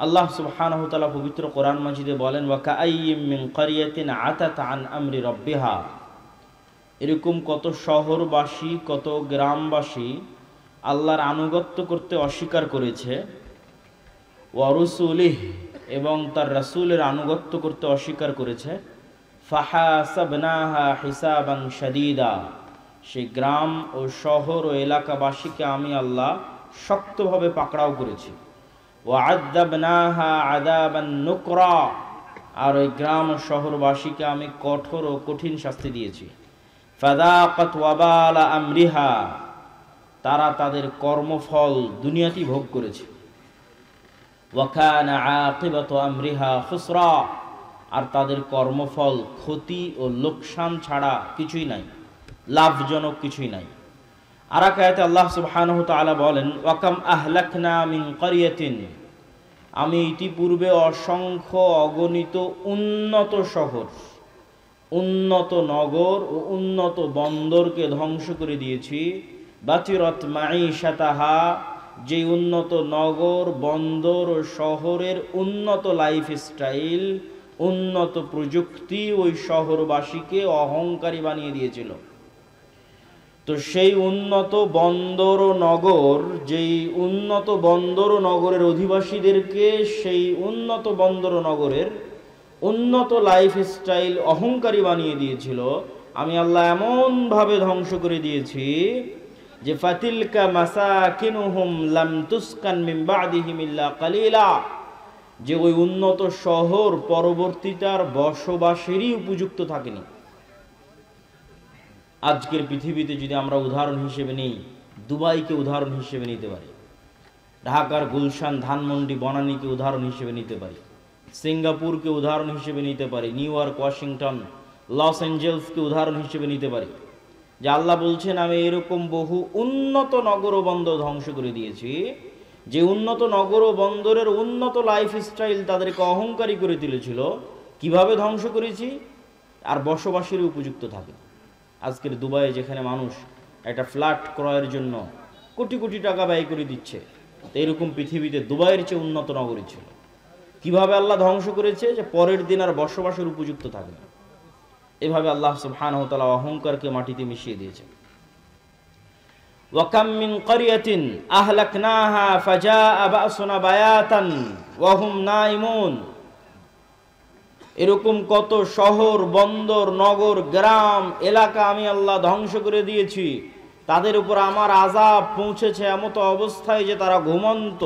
আল্লাহ সুবহানাহু ওয়া তাআলা পবিত্র কোরআন মাজিদে বলেন, ওয়া কাআইয়্যিম মিন ক্বরিয়াতিন আতাত আন আমরি রাব্বিহা, এরকম কত শহরবাসী, কত গ্রামবাসী আল্লাহর আনুগত্য করতে অস্বীকার করেছে, ওয়া রুসুলিহি, এবং তার রাসূলের আনুগত্য করতে অস্বীকার করেছে, ফাহাসাবনাহা হিসাবান শাদীদা, সেই গ্রাম ও শহর ও এলাকাবাসীকে আমি আল্লাহ শক্তভাবে পাকড়াও করেছি। ওয়া'আযাবনাহা আযাবান নুকরা, আর ওই গ্রাম ও শহরবাসীকে আমি কঠোর ও কঠিন শাস্তি দিয়েছি। ফাযাকাত ওয়াবালা আমরিহা, তারা তাদের কর্মফল দুনিয়াতেই ভোগ করেছে। ওয়া কানা আকিবাতু আমরিহা খুসরা, আর তাদের কর্মফল ক্ষতি ও লোকসান ছাড়া কিছুই নাই, লাভজনক কিছুই নাই। আর এক আয়াতে আল্লাহ সুবহানাহু ওয়া তাআলা বলেন, ওয়া কাম আহলাকনা মিন ক্বরিয়াতিন, আমি ইতিপূর্বে অসংখ্য অগণিত উন্নত শহর, উন্নত নগর ও উন্নত বন্দরকে ধ্বংস করে দিয়েছি। বাতিরাত মাঈশাতাহা, যে উন্নত নগর, বন্দর ও শহরের উন্নত লাইফস্টাইল, উন্নত প্রযুক্তি ওই শহরবাসীকে অহংকারী বানিয়ে দিয়েছিল। তো সেই উন্নত বন্দর ও নগর, যেই উন্নত বন্দর ও নগরের অধিবাসীদেরকে সেই উন্নত বন্দর ও নগরের উন্নত লাইফস্টাইল অহংকারী বানিয়ে দিয়েছিল, আমি আল্লাহ এমনভাবে ধ্বংস করে দিয়েছি যে ফাতিলকা মাসাকিনুহুম লাম তুসকান মিন বাদিহিম ইল্লা কালিলা, যে ওই উন্নত শহর পরবর্তীতে আর বসবাসেরই উপযুক্ত থাকেনি। আজকের পৃথিবীতে যদি আমরা উদাহরণ হিসেবে নিই, দুবাইকে উদাহরণ হিসেবে নিতে পারি, ঢাকার গুলশান, ধানমন্ডি, বনানীকে উদাহরণ হিসেবে নিতে পারি, সিঙ্গাপুরকে উদাহরণ হিসেবে নিতে পারি, নিউ ইয়র্ক, ওয়াশিংটন, লস অ্যাঞ্জেলসকে উদাহরণ হিসেবে নিতে পারি, যে আল্লাহ বলছেন আমি এরকম বহু উন্নত নগর ও বন্দর ধ্বংস করে দিয়েছি, যে উন্নত নগর ও বন্দরের উন্নত লাইফস্টাইল তাদেরকে অহংকারী করে তুলেছিল। কিভাবে ধ্বংস করেছি? আর বসবাসের উপযুক্ত থাকে। আজকের দুবাইয়ে যেখানে মানুষ একটা ফ্ল্যাট ক্রয়ের জন্য কোটি কোটি টাকা ব্যয় করে দিচ্ছে, তো এরকম পৃথিবীতে দুবাইয়ের চেয়ে উন্নত নগরী ছিল। কিভাবে আল্লাহ ধ্বংস করেছে? যে পরের দিন আর বসবাসের উপযুক্ত থাকে না। এভাবে আল্লাহ সুবহানাহু ওয়া তাআলা অহংকারকে মাটিতে মিশিয়ে দিয়েছে। ওয়া কাম মিন ক্বরিয়াতিন আহলাকনাহা ফাজাআ বা'সুনা বায়াতান ওয়া হুম নাইমুন, এরকম কত শহর, বন্দর, নগর, গ্রাম, এলাকা আমি আল্লাহ ধ্বংস করে দিয়েছি, তাদের উপর আমার আযাব পৌঁছেছে এমত অবস্থায় যে তারা ঘুমন্ত,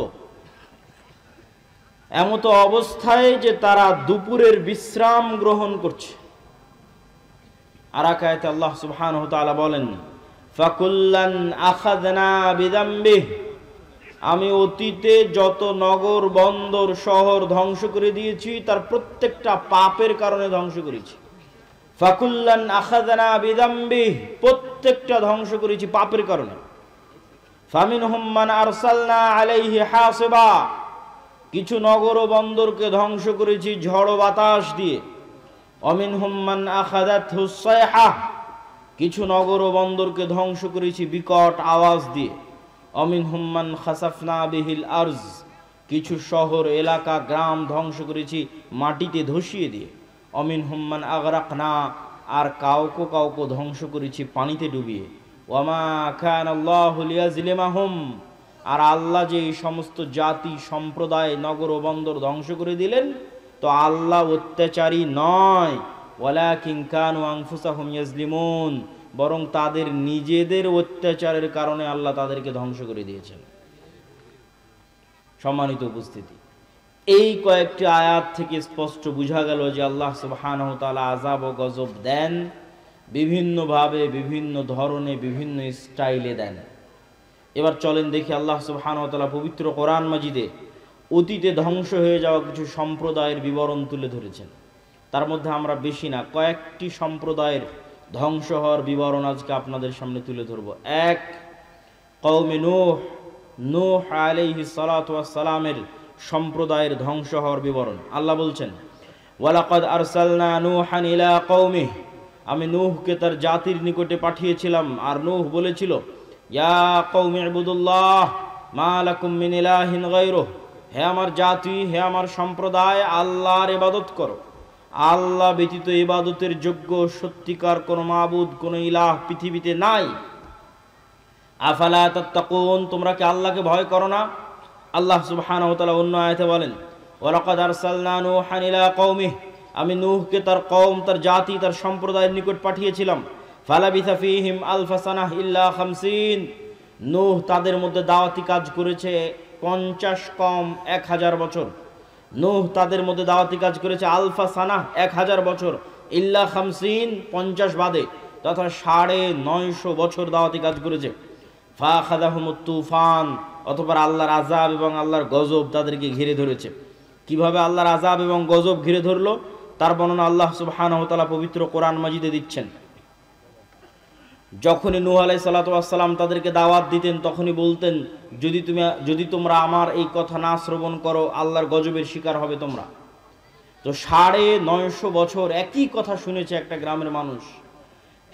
এমত অবস্থায় যে তারা দুপুরের বিশ্রাম গ্রহণ করছে। আর এক আয়াতে আল্লাহ সুবহানাহু ওয়া তাআলা বলেন, ফাকুল্লান আখাযনা বিযামবিহি, আমি অতীতে যত নগর, বন্দর, শহর ধ্বংস করে দিয়েছি তার প্রত্যেকটা পাপের কারণে ধ্বংস করেছি। ফাকুল্লান আখাযনা বিযামবিহি, প্রত্যেকটা ধ্বংস করেছি পাপের কারণে। ফামিনহুম মান আরসালনা আলাইহি হাসিবা, কিছু নগর ও বন্দরকে ধ্বংস করেছি ঝড় বাতাস দিয়ে। অমিনহুম মান আখাযাতহু সাইহা, কিছু নগর ও বন্দরকে ধ্বংস করেছি বিকট আওয়াজ দিয়ে। অমিনহুম মান খাসাফনা বিহিল আরজ, কিছু শহর, এলাকা, গ্রাম ধ্বংস করেছি মাটিতে ধসিয়ে দিয়ে। অমিনহুম মান আগরাকনা, আর কাউকে কাউকে ধ্বংস করেছি পানিতে ডুবিয়ে। ওয়ামা কানাল্লাহু লিয়াজলিমাহুম, আর আল্লাহ যে এই সমস্ত জাতি, সম্প্রদায়, নগর ও বন্দর ধ্বংস করে দিলেন, তো আল্লাহ অত্যাচারী নয়। ওয়ালাকিন কানু আনফুসাহুম ইয়াজলিমুন, বরং তাদের নিজেদের অত্যাচারের কারণে আল্লাহ তাদেরকে ধ্বংস করে দিয়েছেন। সম্মানিত উপস্থিতি, এই কয়েকটি আয়াত থেকে স্পষ্ট বোঝা গেল যে আল্লাহ সুবহানাহু ওয়া তাআলা আযাব ও গজব দেন, বিভিন্নভাবে, বিভিন্ন ধরনে, বিভিন্ন স্টাইলে দেন। এবার চলেন দেখি আল্লাহ সুবহানাহু ওয়া তাআলা পবিত্র কোরআন মাজিদে অতীতে ধ্বংস হয়ে যাওয়া কিছু সম্প্রদায়ের বিবরণ তুলে ধরেছেন। তার মধ্যে আমরা বেশি না, কয়েকটি সম্প্রদায়ের ধ্বংস হওয়ার বিবরণ আজকে আপনাদের সামনে তুলে ধরব। এক, কওমে নূহ, নূহ আলাইহিস সালাতু ওয়াস সালামের সম্প্রদায়ের ধ্বংস হওয়ার বিবরণ। আল্লাহ বলছেন, ওয়ালাকাদ আরসালনা নূহান ইলা কওমিহি, আমি নূহকে তার জাতির নিকটে পাঠিয়েছিলাম, আর নূহ বলেছিল, ইয়া কওমি ইবুদুল্লাহ মা লাকুম মিন ইলাহিন গায়রুহ, হে আমার জাতি, হে আমার সম্প্রদায়, আল্লাহর ইবাদত করো। আল্লাহ ব্যতীত ইবাদতের যোগ্য সত্যিকার কোনো মাবুদ, কোনো ইলাহ পৃথিবীতে নাই। আফালা তাত্তাকুন, তোমরা কি আল্লাহকে ভয় করো না? আল্লাহ সুবহানাহু ওয়া তাআলা অন্য আয়াতে বলেন, ওয়ালাকাদ আরসালনা নূহান ইলা কওমিহি, আমি নূহকে তার কওম, তার জাতি, তার সম্প্রদায়ের নিকট পাঠিয়েছিলাম। ফালাবিসা ফীহিম আলফা সানাহ ইল্লা 50, নূহ তাদের মধ্যে দাওয়াতি কাজ করেছে 50 কম 1000 বছর। নূহ তাদের মধ্যে দাওয়াতি কাজ করেছে আলফা সানাহ 1000 বছর, ইল্লা 50 50 বাদে, তথা 950 বছর দাওয়াতি কাজ করেছে। ফাখাযাহুমুত তুফান, অতঃপর আল্লাহর আযাব এবং আল্লাহর গজব তাদেরকে ঘিরে ধরেছে। কিভাবে আল্লাহর আযাব এবং গজব ঘিরে ধরলো তার বর্ণনা আল্লাহ সুবহানাহু ওয়া তাআলা পবিত্র কোরআন মাজিদে দিচ্ছেন। যখনই নূহ আলাইহিস সালাতু ওয়াস সালাম তাদেরকে দাওয়াত দিতেন, তখনই বলতেন, যদি তোমরা আমার এই কথা না শ্রবণ করো, আল্লাহর গজবের শিকার হবে তোমরা। তো 950 বছর একই কথা শুনেছে একটা গ্রামের মানুষ,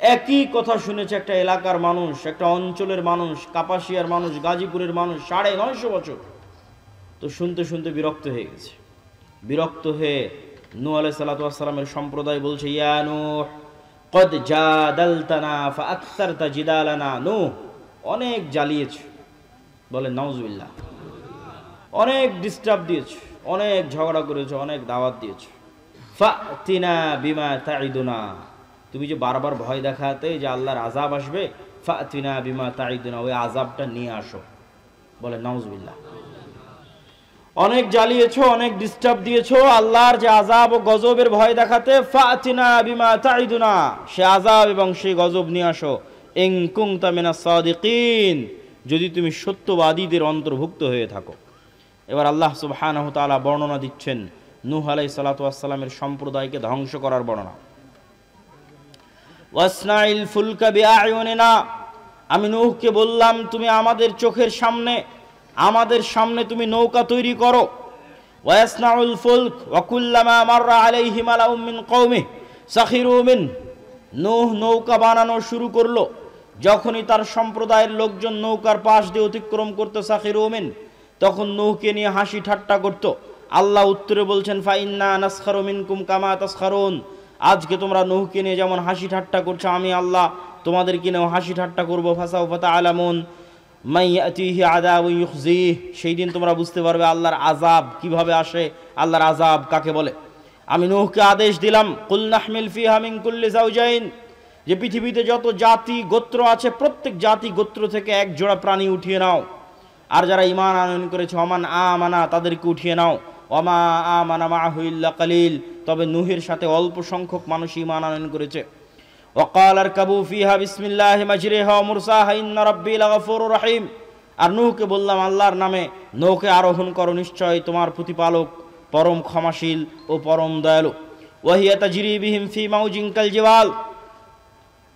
একই কথা শুনেছে একটা এলাকার মানুষ, একটা অঞ্চলের মানুষ, কাপাসিয়ার মানুষ, গাজীপুরের মানুষ, 950 বছর। তো শুনতে শুনতে বিরক্ত হয়ে গেছে। বিরক্ত হয়ে নূহ আলাইহিস সালাতু ওয়াস সালামের সম্প্রদায় বলছে, ইয়া নূহ কদ জাদালতানা ফাআকসারতা জিদালানা, নূহ অনেক জ্বালিয়েছ, বলে নাউজুবিল্লাহ, অনেক ডিস্টার্ব দিয়েছ, অনেক ঝগড়া করেছ, অনেক দাওয়াত দিয়েছ। ফাতিনা বিমা তাইদুনা, তুমি যে বারবার ভয় দেখাতে যে আল্লাহর আযাব আসবে, ফাতিনা বিমা তাইদুনা, ওই আযাবটা নিয়ে আসো, বলে নাউজুবিল্লাহ। অনেক জ্বালিয়েছো, অনেক ডিস্টার্ব দিয়েছো, আল্লাহর যে আযাব ও গজবের ভয় দেখাতে, ফাতিনা বিমা তাইদুনা, সে আযাব এবং সেই গজব নিয়ে আসো। ইন কুনতা মিনাস সাদিকিন, যদি তুমি সত্যবাদীদের অন্তর্ভুক্ত হয়ে থাকো। এবার আল্লাহ সুবহানাহু ওয়া তাআলা বর্ণনা দিচ্ছেন নূহ আলাইহিস সালাতু ওয়াস সালামের সম্প্রদায়কে ধ্বংস করার বর্ণনা। ওয়াসনাইল ফুলকা বিআয়ুনিনা, আমি নূহকে বললাম, তুমি আমাদের চোখের সামনে, আমাদের সামনে তুমি নৌকা তৈরি করো। ওয়াসনাউল ফুলক ওয়া কুল্লামা মাররা আলাইহি মালাউম মিন কওমিহি সাখিরু মিন, নূহ নৌকা বানানো শুরু করলো। যখনই তার সম্প্রদায়ের লোকজন নৌকার পাশ দিয়ে অতিক্রম করতো, সাখিরু মিন, তখন নূহকে নিয়ে হাসি ঠাট্টা করত। আল্লাহ উত্তরে বলছেন, ফাইন্না নাসখারু মিনকুম কামা তাসখারুন, আজকে তোমরা নূহকে নিয়ে যেমন হাসি ঠাট্টা করছো, আমি আল্লাহ তোমাদেরকে নিয়েও হাসি ঠাট্টা করবো। ফাসাউফা তা'লামুন মাই ইয়াতিহি আযাবুন ইউখজিহ, সেই দিন তোমরা বুঝতে পারবে আল্লাহর আযাব কিভাবে আসে, আল্লাহর আযাব কাকে বলে। আমি নূহকে আদেশ দিলাম, কুল নাহমিল ফিহা মিন কুল্লি যাওজাইন, যে পৃথিবীতে যত জাতি গোত্র আছে প্রত্যেক জাতি গোত্র থেকে এক জোড়া প্রাণী উঠিয়ে নাও। আর যারা ঈমান আনয়ন করেছে, ওমান আমানা, তাদেরকে উঠিয়ে নাও। ওমা আমানা মাআহু ইল্লা কালিল, তবে নূহের সাথে অল্প সংখ্যক মানুষ ঈমান আনয়ন করেছে। ওয়াকাল আরকাবু ফিহা বিসমিল্লাহি মাজরিহা ওয়া মুরসাহা ইন্না রাব্বি লাগাফুরুর রহিম, আর নূহকে বললাম, আল্লাহর নামে নৌকে আরোহণ করো, নিশ্চয় তোমার প্রতিপালক পরম ক্ষমাশীল ও পরম দয়ালু। ওয়াহিয়া তাজরি বিহিম ফি মাউজিন কাল জিবাল,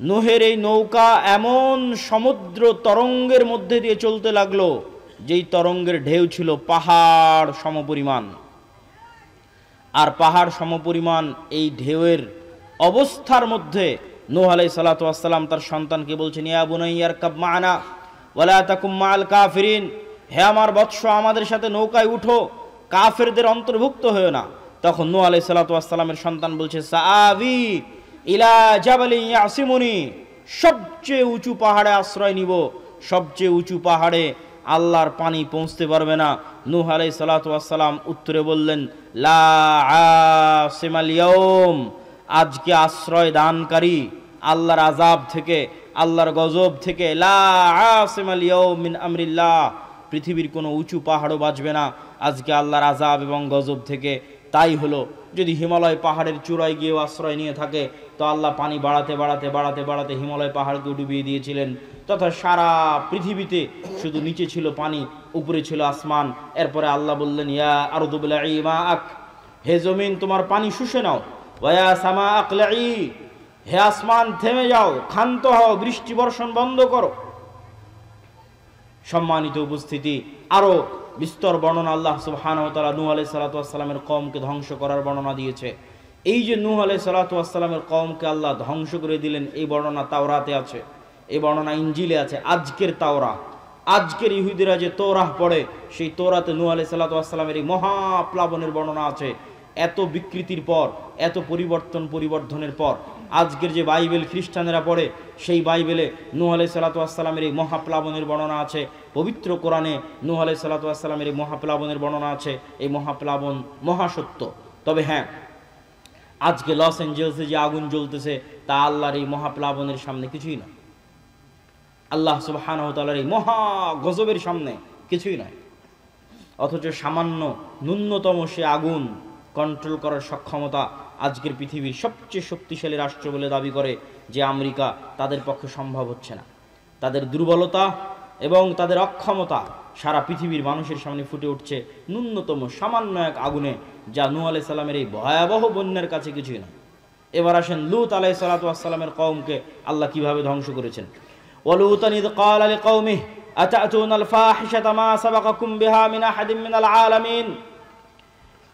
নূহের এই নৌকা এমন সমুদ্র তরঙ্গের মধ্যে দিয়ে চলতে লাগলো, যেই তরঙ্গের ঢেউ ছিল পাহাড় সমপরিমাণ। আর পাহাড় সমপরিমাণ এই ঢেউয়ের অবস্থার মধ্যে নূহ আলাইহিস সালাতু ওয়াস সালাম তার সন্তানকে বলছেন, ইয়া বুনাইয়া আরকাব মা'ানা ওয়ালা তাকুম মা'আল কাফিরিন, হে আমার বৎস, আমাদের সাথে নৌকায় উঠো, কাফেরদের অন্তর্ভুক্ত হয়েও না। তখন নূহ আলাইহিস সালাতু ওয়াস সালামের সন্তান বলছে, সাআবি ইলা জাবালিন ইয়াসিমুনি, সবচেয়ে উঁচু পাহাড়ে আশ্রয় নিব, সবচেয়ে উঁচু পাহাড়ে আল্লাহর পানি পৌঁছতে পারবে না। নূহ আলাইহিস সালাতু ওয়াস সালাম উত্তরে বললেন, লা আসিমাল ইয়াউম, আজকে আশ্রয় দানকারী আল্লাহর আযাব থেকে, আল্লাহর গজব থেকে, লা আসিমাল ইয়াউম মিন আমরিল্লাহ, পৃথিবীর কোনো উঁচু পাহাড়ও বাঁচবে না আজকে আল্লাহর আযাব এবং গজব থেকে। তাই হলো, যদি হিমালয় পাহাড়ের চূড়ায় গিয়েও আশ্রয় নিয়ে থাকে, তো আল্লাহ পানি বাড়াতে বাড়াতে বাড়াতে বাড়াতে হিমালয় পাহাড়কে ডুবিয়ে দিয়েছিলেন, তথা সারা পৃথিবীতে শুধু নিচে ছিল পানি, উপরে ছিল আসমান। এরপরে আল্লাহ বললেন, ইয়া আরদু বলঈ মাআক, হে জমিন তোমার পানি শুষে নাও। ওয়া সামা আকলাই, হে আসমান থেমে যাও, ক্ষান্ত হও, বৃষ্টি বর্ষণ বন্ধ করো। সম্মানিত উপস্থিতি, আরো বিস্তর বর্ণনা আল্লাহ সুবহানাহু ওয়া তাআলা নূহ আলাইহিস সালাতু ওয়াস সালামের কওমকে ধ্বংস করার বর্ণনা দিয়েছে। এই যে নূহ আলাইহিস সালাতু ওয়াস সালামের কওমকে আল্লাহ ধ্বংস করে দিলেন, এই বর্ণনা তাওরাতে আছে, এই বর্ণনা ইনজিলে আছে। আজকের তাওরা, আজকের ইহুদিরা যে তৌরাহ পড়ে, সেই তৌরাতে নূহ আলাইহিস সালাতু ওয়াস সালামের এই মহাপ্লাবনের বর্ণনা আছে। এত বিকৃতির পর, এত পরিবর্ধনের পর আজকের যে বাইবেল খ্রিস্টানেরা পড়ে, সেই বাইবেলে নূহ আলাইহিস সালাতু ওয়াস সালামের এই মহাপ্লাবনের বর্ণনা আছে। পবিত্র কোরআনে নূহ আলাইহিস সালাতু ওয়াস সালামের এই মহাপ্লাবনের বর্ণনা আছে। এই মহাপ্লাবন মহাসত্য। তবে হ্যাঁ, আজকে লস অ্যাঞ্জেলসে যে আগুন জ্বলতেছে তা আল্লাহর এই মহাপ্লাবনের সামনে কিছুই না। আল্লাহ সুবহানাহু ওয়া তাআলার এই মহা গজবের সামনে কিছুই নয়। অথচ সামান্য ন্যূনতম সে আগুন কন্ট্রোল করার সক্ষমতা আজকের পৃথিবীর সবচেয়ে শক্তিশালী রাষ্ট্র বলে দাবি করে যে আমেরিকা, তাদের পক্ষে সম্ভব হচ্ছে না। তাদের দুর্বলতা এবং তাদের অক্ষমতা সারা পৃথিবীর মানুষের সামনে ফুটে উঠছে ন্যূনতম সামান্য এক আগুনে, যা নূহ আলাইহিস সালামের এই ভয়াবহ বন্যার কাছে কিছুই না। এবার আসেন লূত আলাইহিস সালাতু ওয়াস সালামের কওমকে আল্লাহ কিভাবে ধ্বংস করেছেন। ওয়ালুতান ইয ক্বালা লিকাওমিহি আতাতুনাল ফাহিশাতা মা সাবাকাকুম বিহা মিন আহাদিন মিনাল আলামিন।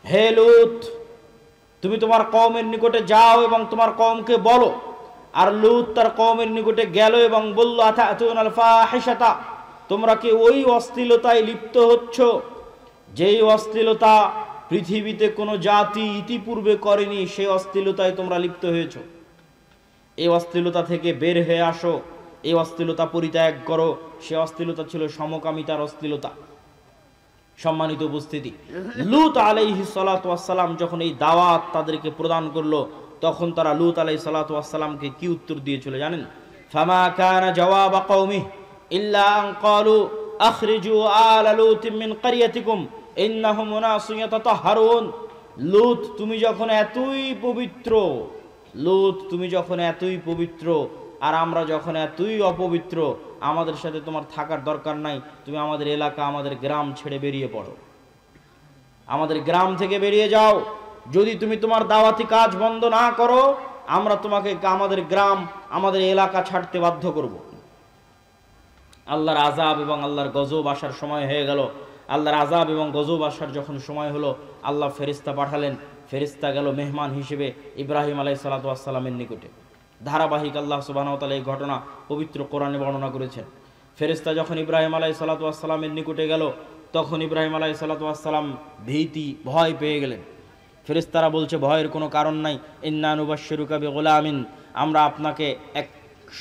হে লূত, তুমি তোমার কওমের নিকটে যাও এবং তোমার কওমকে বলো। আর লূত তার কওমের নিকটে গেল এবং বলল, আতাতুনাল ফাহিশাতা, তোমরা কি ওই অশ্লীলতায় লিপ্ত হচ্ছ যেই অশ্লীলতা পৃথিবীতে কোনো জাতি ইতিপূর্বে করেনি, সেই অশ্লীলতায় তোমরা লিপ্ত হয়েছ। এই অশ্লীলতা থেকে বের হয়ে আসো, এই অশ্লীলতা পরিত্যাগ করো। সে অশ্লীলতা ছিল সমকামিতার অশ্লীলতা। সম্মানিত উপস্থিতি, লূত আলাইহিস সালাতু ওয়াস সালাম যখন এই দাওয়াত তাদেরকে প্রদান করলো, তখন তারা লূত আলাইহিস সালাতু ওয়াস সালামকে কি উত্তর দিয়েছিল জানেন? ফামা কানা জওয়াবা কওমি ইল্লা আন ক্বালু আখরিজু আলা লূতিন মিন ক্বরিয়াতিকুম ইন্নাহুম উনাসুন ইয়াতাতাহহারুন। লূত, তুমি যখন এতই পবিত্র, লূত তুমি যখন এতই পবিত্র আর আমরা যখন এতই অপবিত্র, আমাদের সাথে তোমার থাকার দরকার নাই। তুমি আমাদের এলাকা, আমাদের গ্রাম ছেড়ে বেরিয়ে পড়ো, আমাদের গ্রাম থেকে বেরিয়ে যাও। যদি তুমি তোমার দাওয়াতি কাজ বন্ধ না করো, আমরা তোমাকে আমাদের গ্রাম, আমাদের এলাকা ছাড়তে বাধ্য করব। আল্লাহর আযাব এবং আল্লাহর গজব আসার সময় হয়ে গেল। আল্লাহর আযাব এবং গজব আসার যখন সময় হলো, আল্লাহ ফেরেশতা পাঠালেন। ফেরেশতা গেল মেহমান হিসেবে ইব্রাহিম আলাইহিস সালাতু ওয়াস সালামের নিকটে। ধারাবাহিক আল্লাহ সুবহানাহু ওয়া তাআলা এই ঘটনা পবিত্র কোরআনে বর্ণনা করেছেন। ফেরেশতা যখন ইব্রাহিম আলাইহিস সালাতু ওয়াস সালামের নিকটে গেল, তখন ইব্রাহিম আলাইহিস সালাতু ওয়াস সালাম ভয় পেয়ে গেলেন। ফেরেশতারা বলছে, ভয়ের কোনো কারণ নাই। ইন্না নুবাশশিরুকা বিগুলামিন, আমরা আপনাকে এক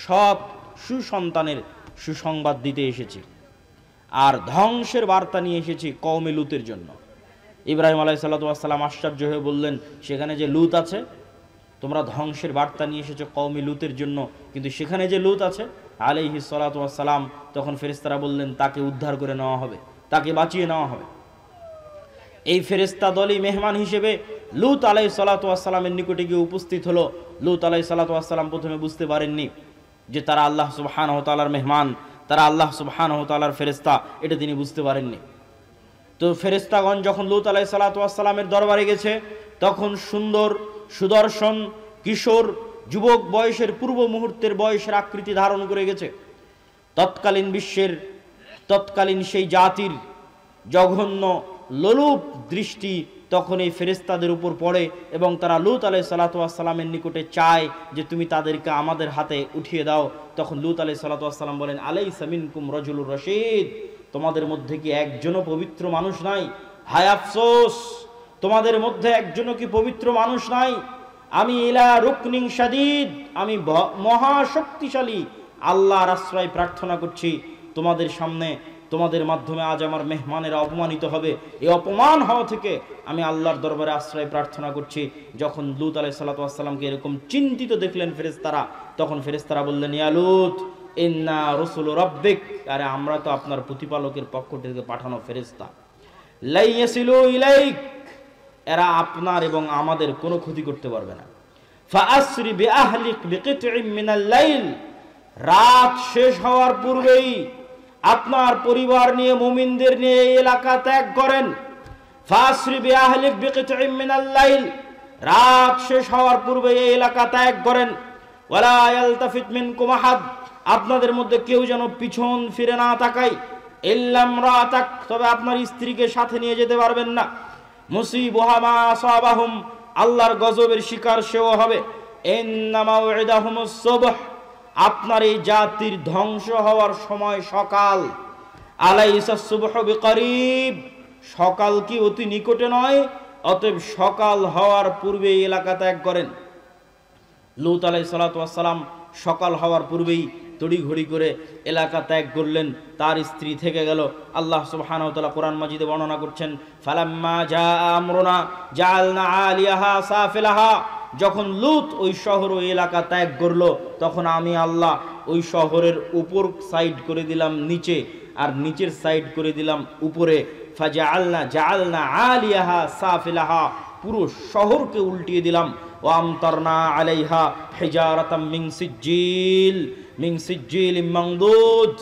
সৎ সুসন্তানের সুসংবাদ দিতে এসেছি আর ধ্বংসের বার্তা নিয়ে এসেছি কওমে লূতের জন্য। ইব্রাহিম আলাইহিস সালাতু ওয়াস সালাম আশ্চর্য হয়ে বললেন, সেখানে যে লূত আছে, তোমরা ধ্বংসের বার্তা নিয়ে এসেছো কওমে লূতের জন্য, কিন্তু সেখানে যে লূত আছে আলাইহিস সালাতু ওয়াস সালাম, তখন ফেরেশতারা বললেন, তাকে উদ্ধার করে নেওয়া হবে, তাকে বাঁচিয়ে নেওয়া হবে। এই ফেরেশতা দলই মেহমান হিসেবে লূত আলাইহিস সালাতু ওয়াস সালামের নিকটে গিয়ে উপস্থিত হলো। লূত আলাইহিস সালাতু ওয়াস সালাম প্রথমে বুঝতে পারেননি যে তারা আল্লাহ সুবহানাহু ওয়া তাআলার মেহমান, তারা আল্লাহ সুবহানাহু ওয়া তাআলার ফেরেশতা, এটা তিনি বুঝতে পারেননি। তো ফেরেশতাগণ যখন লূত আলাইহিস সালাতু ওয়াস সালামের দরবারে গেছে, তখন সুন্দর, সুদর্শন, কিশোর, যুবক বয়সের, পূর্ব মুহূর্তের বয়সের আকৃতি ধারণ করে গেছে। তৎকালীন বিশ্বের, তৎকালীন সেই জাতির জঘন্য লোলুপ দৃষ্টি তখন এই ফেরেশতাদের উপর পড়ে এবং তারা লূত আলাইহিস সালাতু ওয়াস সালামের নিকটে চায় যে তুমি তাদেরকে আমাদের হাতে উঠিয়ে দাও। তখন লূত আলাইহিস সালাতু ওয়াস সালাম বলেন, আলাইসা মিনকুম রাজুলুর রশীদ, তোমাদের মধ্যে কি একজনও পবিত্র মানুষ নাই? হায় আফসোস, তোমাদের মধ্যে একজনও কি পবিত্র মানুষ নাই? আমি ইলা রুকনিন শাদীদ, আমি মহাশক্তিশালী আল্লাহর আশ্রয় প্রার্থনা করছি তোমাদের সামনে, তোমাদের মাধ্যমে আজ আমার মেহমানেরা অপমানিত হবে। এই অপমান হওয়া থেকে আমি আল্লাহর দরবারে আশ্রয় প্রার্থনা করছি। যখন লূত আলাইহিস সালাতু ওয়াস সালামকে এরকম চিন্তিত দেখলেন ফেরেশতারা, তখন ফেরেশতারা বললেন, ইয়া লূত ইন্না রাসূলু রাব্বিক, আরে আমরা তো আপনার প্রতিপালকের পক্ষ থেকে পাঠানো ফেরেশতা। লা ইয়াসিলু ইলাইক, এরা আপনার এবং আমাদের কোনো ক্ষতি করতে পারবে না। ফাআসরি বিআহলিক বিকিতইম মিনাল লাইল, রাত শেষ হওয়ার পূর্বেই আপনার পরিবার নিয়ে, মুমিনদের নিয়ে এই এলাকা ত্যাগ করেন। ফাআসরি বিআহলিক বিকিতইম মিনাল লাইল, রাত শেষ হওয়ার পূর্বে এই এলাকা ত্যাগ করেন। ওয়ালা ইয়ালতাফিত মিনকুম আহাদ, আপনাদের মধ্যে কেউ যেন পিছন ফিরে না তাকায়। ইল্লা ইমরাতাক, তবে আপনার স্ত্রীকে সাথে নিয়ে যেতে পারবেন না। মুসিবুহা মা আসাবাহুম, আল্লাহর গজবের শিকার সেও হবে। ইন্না মাউইদাহুমুস সুবহ, আপনার এই জাতির ধ্বংস হওয়ার সময় সকাল। আলাইসা সুবহু বিকরিব, সকাল কি অতি নিকটে নয়? অতএব সকাল হওয়ার পূর্বে এই এলাকা ত্যাগ করেন। লূত আলাইহিস সালাতু ওয়াস সালাম সকাল হওয়ার পূর্বেই তড়িঘড়ি করে এলাকা ত্যাগ করলেন, তার স্ত্রী থেকে গেল। আল্লাহ সুবহানাহু ওয়া তাআলা কোরআন মাজিদে বর্ণনা করছেন, ফালাম্মা জা আমরুনা জাআলনা আলিয়াহা সাফিলাহা, যখন লূত ওই শহর ওই এলাকা ত্যাগ করলো, তখন আমি আল্লাহ ওই শহরের উপর সাইড করে দিলাম নিচে, আর নিচের সাইড করে দিলাম উপরে। জাআলনা আলিয়াহা সাফিলাহা, পুরো শহরকে উল্টিয়ে দিলাম। ওয়ামতারনা আলাইহা হিজারাতাম মিন সিজ্জিল মামদুদ,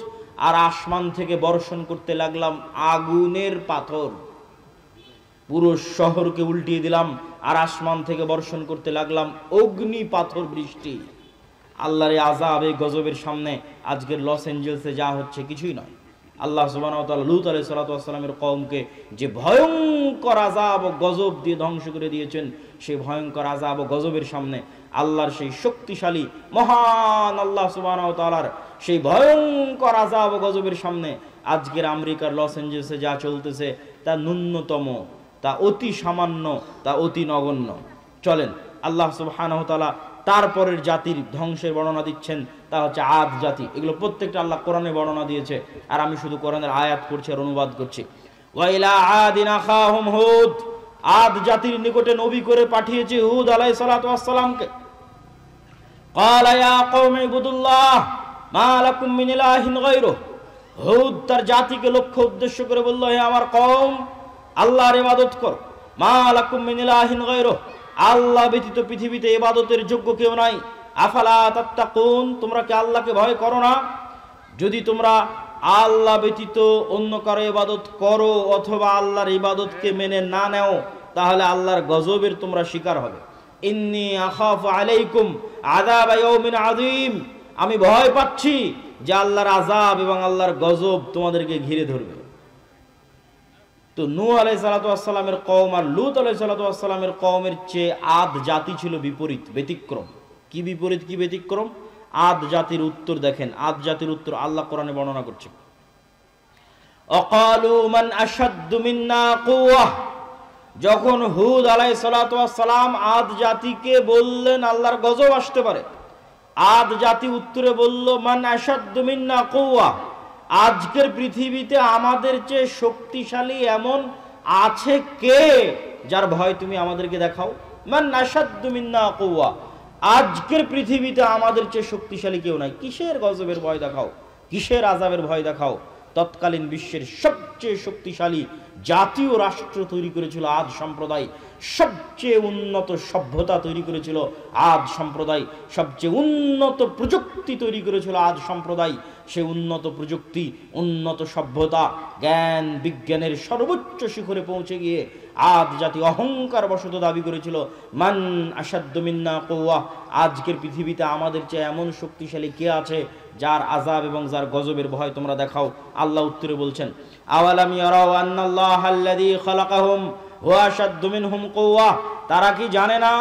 আর আসমান থেকে বর্ষণ করতে লাগলাম আগুনের পাথর। পুরো শহরকে উল্টিয়ে দিলাম আর আসমান থেকে বর্ষণ করতে লাগলাম অগ্নি পাথর বৃষ্টি। আল্লাহর আযাব এই গজবের সামনে আজকের লস এঞ্জেলসে যা হচ্ছে কিছুই নয়। আল্লাহ সুবহানাহু ওয়া তাআলা লূত আলাইহিস সালাতু ওয়াস সালামের কওমকে যে ভয়ঙ্কর আযাব ও গজব দিয়ে ধ্বংস করে দিয়েছেন, সেই ভয়ঙ্কর আযাব ও গজবের সামনে আল্লাহর সেই শক্তিশালী মহান আল্লাহ সুবহানাহু ওয়া তাআলার সেই ভয়ঙ্কর আযাব ও গজবের সামনে আজকের আমেরিকার লস এঞ্জেলসে যা চলতেছে তা ন্যূনতম, তা অতি সামান্য, তা অতি নগণ্য। চলেন আল্লাহ সুবহানাহু ওয়া তাআলা তারপরের জাতির ধ্বংসের বর্ণনা দিচ্ছেন, তা হচ্ছে আদ জাতি। এগুলো প্রত্যেকটা আল্লাহ কোরআনে বর্ণনা দিয়েছে, আর আমি শুধু কোরআনের আয়াত করছি আর অনুবাদ করছি। ওয়া ইলা আদিন আখাহুম হুদ, আদ জাতির নিকটে নবী করে পাঠিয়েছি হুদ আলাইহিস সালাতু ওয়াস সালামকে। ক্বালা ইয়া কওমি ইবুদুল্লাহ মা লাকুম মিন ইলাহিন গায়রুহু, হুদ তার জাতিকে লক্ষ্য উদ্দেশ্য করে বলল, হে আমার কওম, আল্লাহর ইবাদত করো। মা লাকুম মিন ইলাহিন গায়রুহু, আল্লাহ ব্যতীত পৃথিবীতে ইবাদতের যোগ্য কেউ নাই। আফালা তাত্তাকুন, তোমরা কি আল্লাহকে ভয় করো না? যদি তোমরা আল্লাহ ব্যতীত অন্য কারো ইবাদত করো অথবা আল্লাহর ইবাদতকে মেনে না নাও, তাহলে আল্লাহর গজবের তোমরা শিকার হবে। ইন্নী আখাফু আলাইকুম আযাব ইয়াউমিন আযীম, আমি ভয় পাচ্ছি যে আল্লাহর আযাব এবং আল্লাহর গজব তোমাদেরকে ঘিরে ধরবে। তো নূহ আলাইহিস সালাতু ওয়াস সালামের কওম আর লূত আলাইহিস সালাতু ওয়াস সালামের কওমের চেয়ে আদ জাতি ছিল বিপরীত, ব্যতিক্রম। কি বিপরীত, কি ব্যতিক্রম? আদ জাতির উত্তর দেখেন, আদ জাতির উত্তর আল্লাহ কোরআনে বর্ণনা করছে। অকালু মান আশাদ্দু মিন্না কুওয়া, যখন হুদ আলাইহিস সালাতু ওয়াস সালাম আদ জাতিকে বললেন আল্লাহর গজব আসতে পারে, আদ জাতি উত্তরে বলল, মান আশাদ্দু মিন্না কুওয়া, আজকের পৃথিবীতে আমাদের চেয়ে শক্তিশালী এমন আছে কে যার ভয় তুমি আমাদেরকে দেখাও? মান আশাদ্দু মিন্না কুওয়া, আজকের পৃথিবীতে আমাদের চেয়ে শক্তিশালী কেউ নাই, কিসের গজবের ভয় দেখাও, কিসের আযাবের ভয় দেখাও? তৎকালীন বিশ্বের সবচেয়ে শক্তিশালী জাতীয় রাষ্ট্র তৈরি করেছিল আদ সম্প্রদায়, সবচেয়ে উন্নত সভ্যতা তৈরি করেছিল আদ সম্প্রদায়, সবচেয়ে উন্নত প্রযুক্তি তৈরি করেছিল আদ সম্প্রদায়। সে উন্নত প্রযুক্তি, উন্নত সভ্যতা, জ্ঞান বিজ্ঞানের সর্বোচ্চ শিখরে পৌঁছে গিয়ে আদ জাতি অহংকার বশত দাবি করেছিল, মান আশাদ্দু মিন্না কুওয়া, আজকের পৃথিবীতে আমাদের চেয়ে এমন শক্তিশালী কে আছে যার আযাব এবং যার গজবের ভয় তোমরা দেখাও। আল্লাহ উত্তরে বলছেন, আওয়ালাম ইয়ারাউ আন্নাল্লাহাল্লাযী খালাকাহুম হুয়া আশাদ্দু মিনহুম কুওয়া, তারা কি জানে না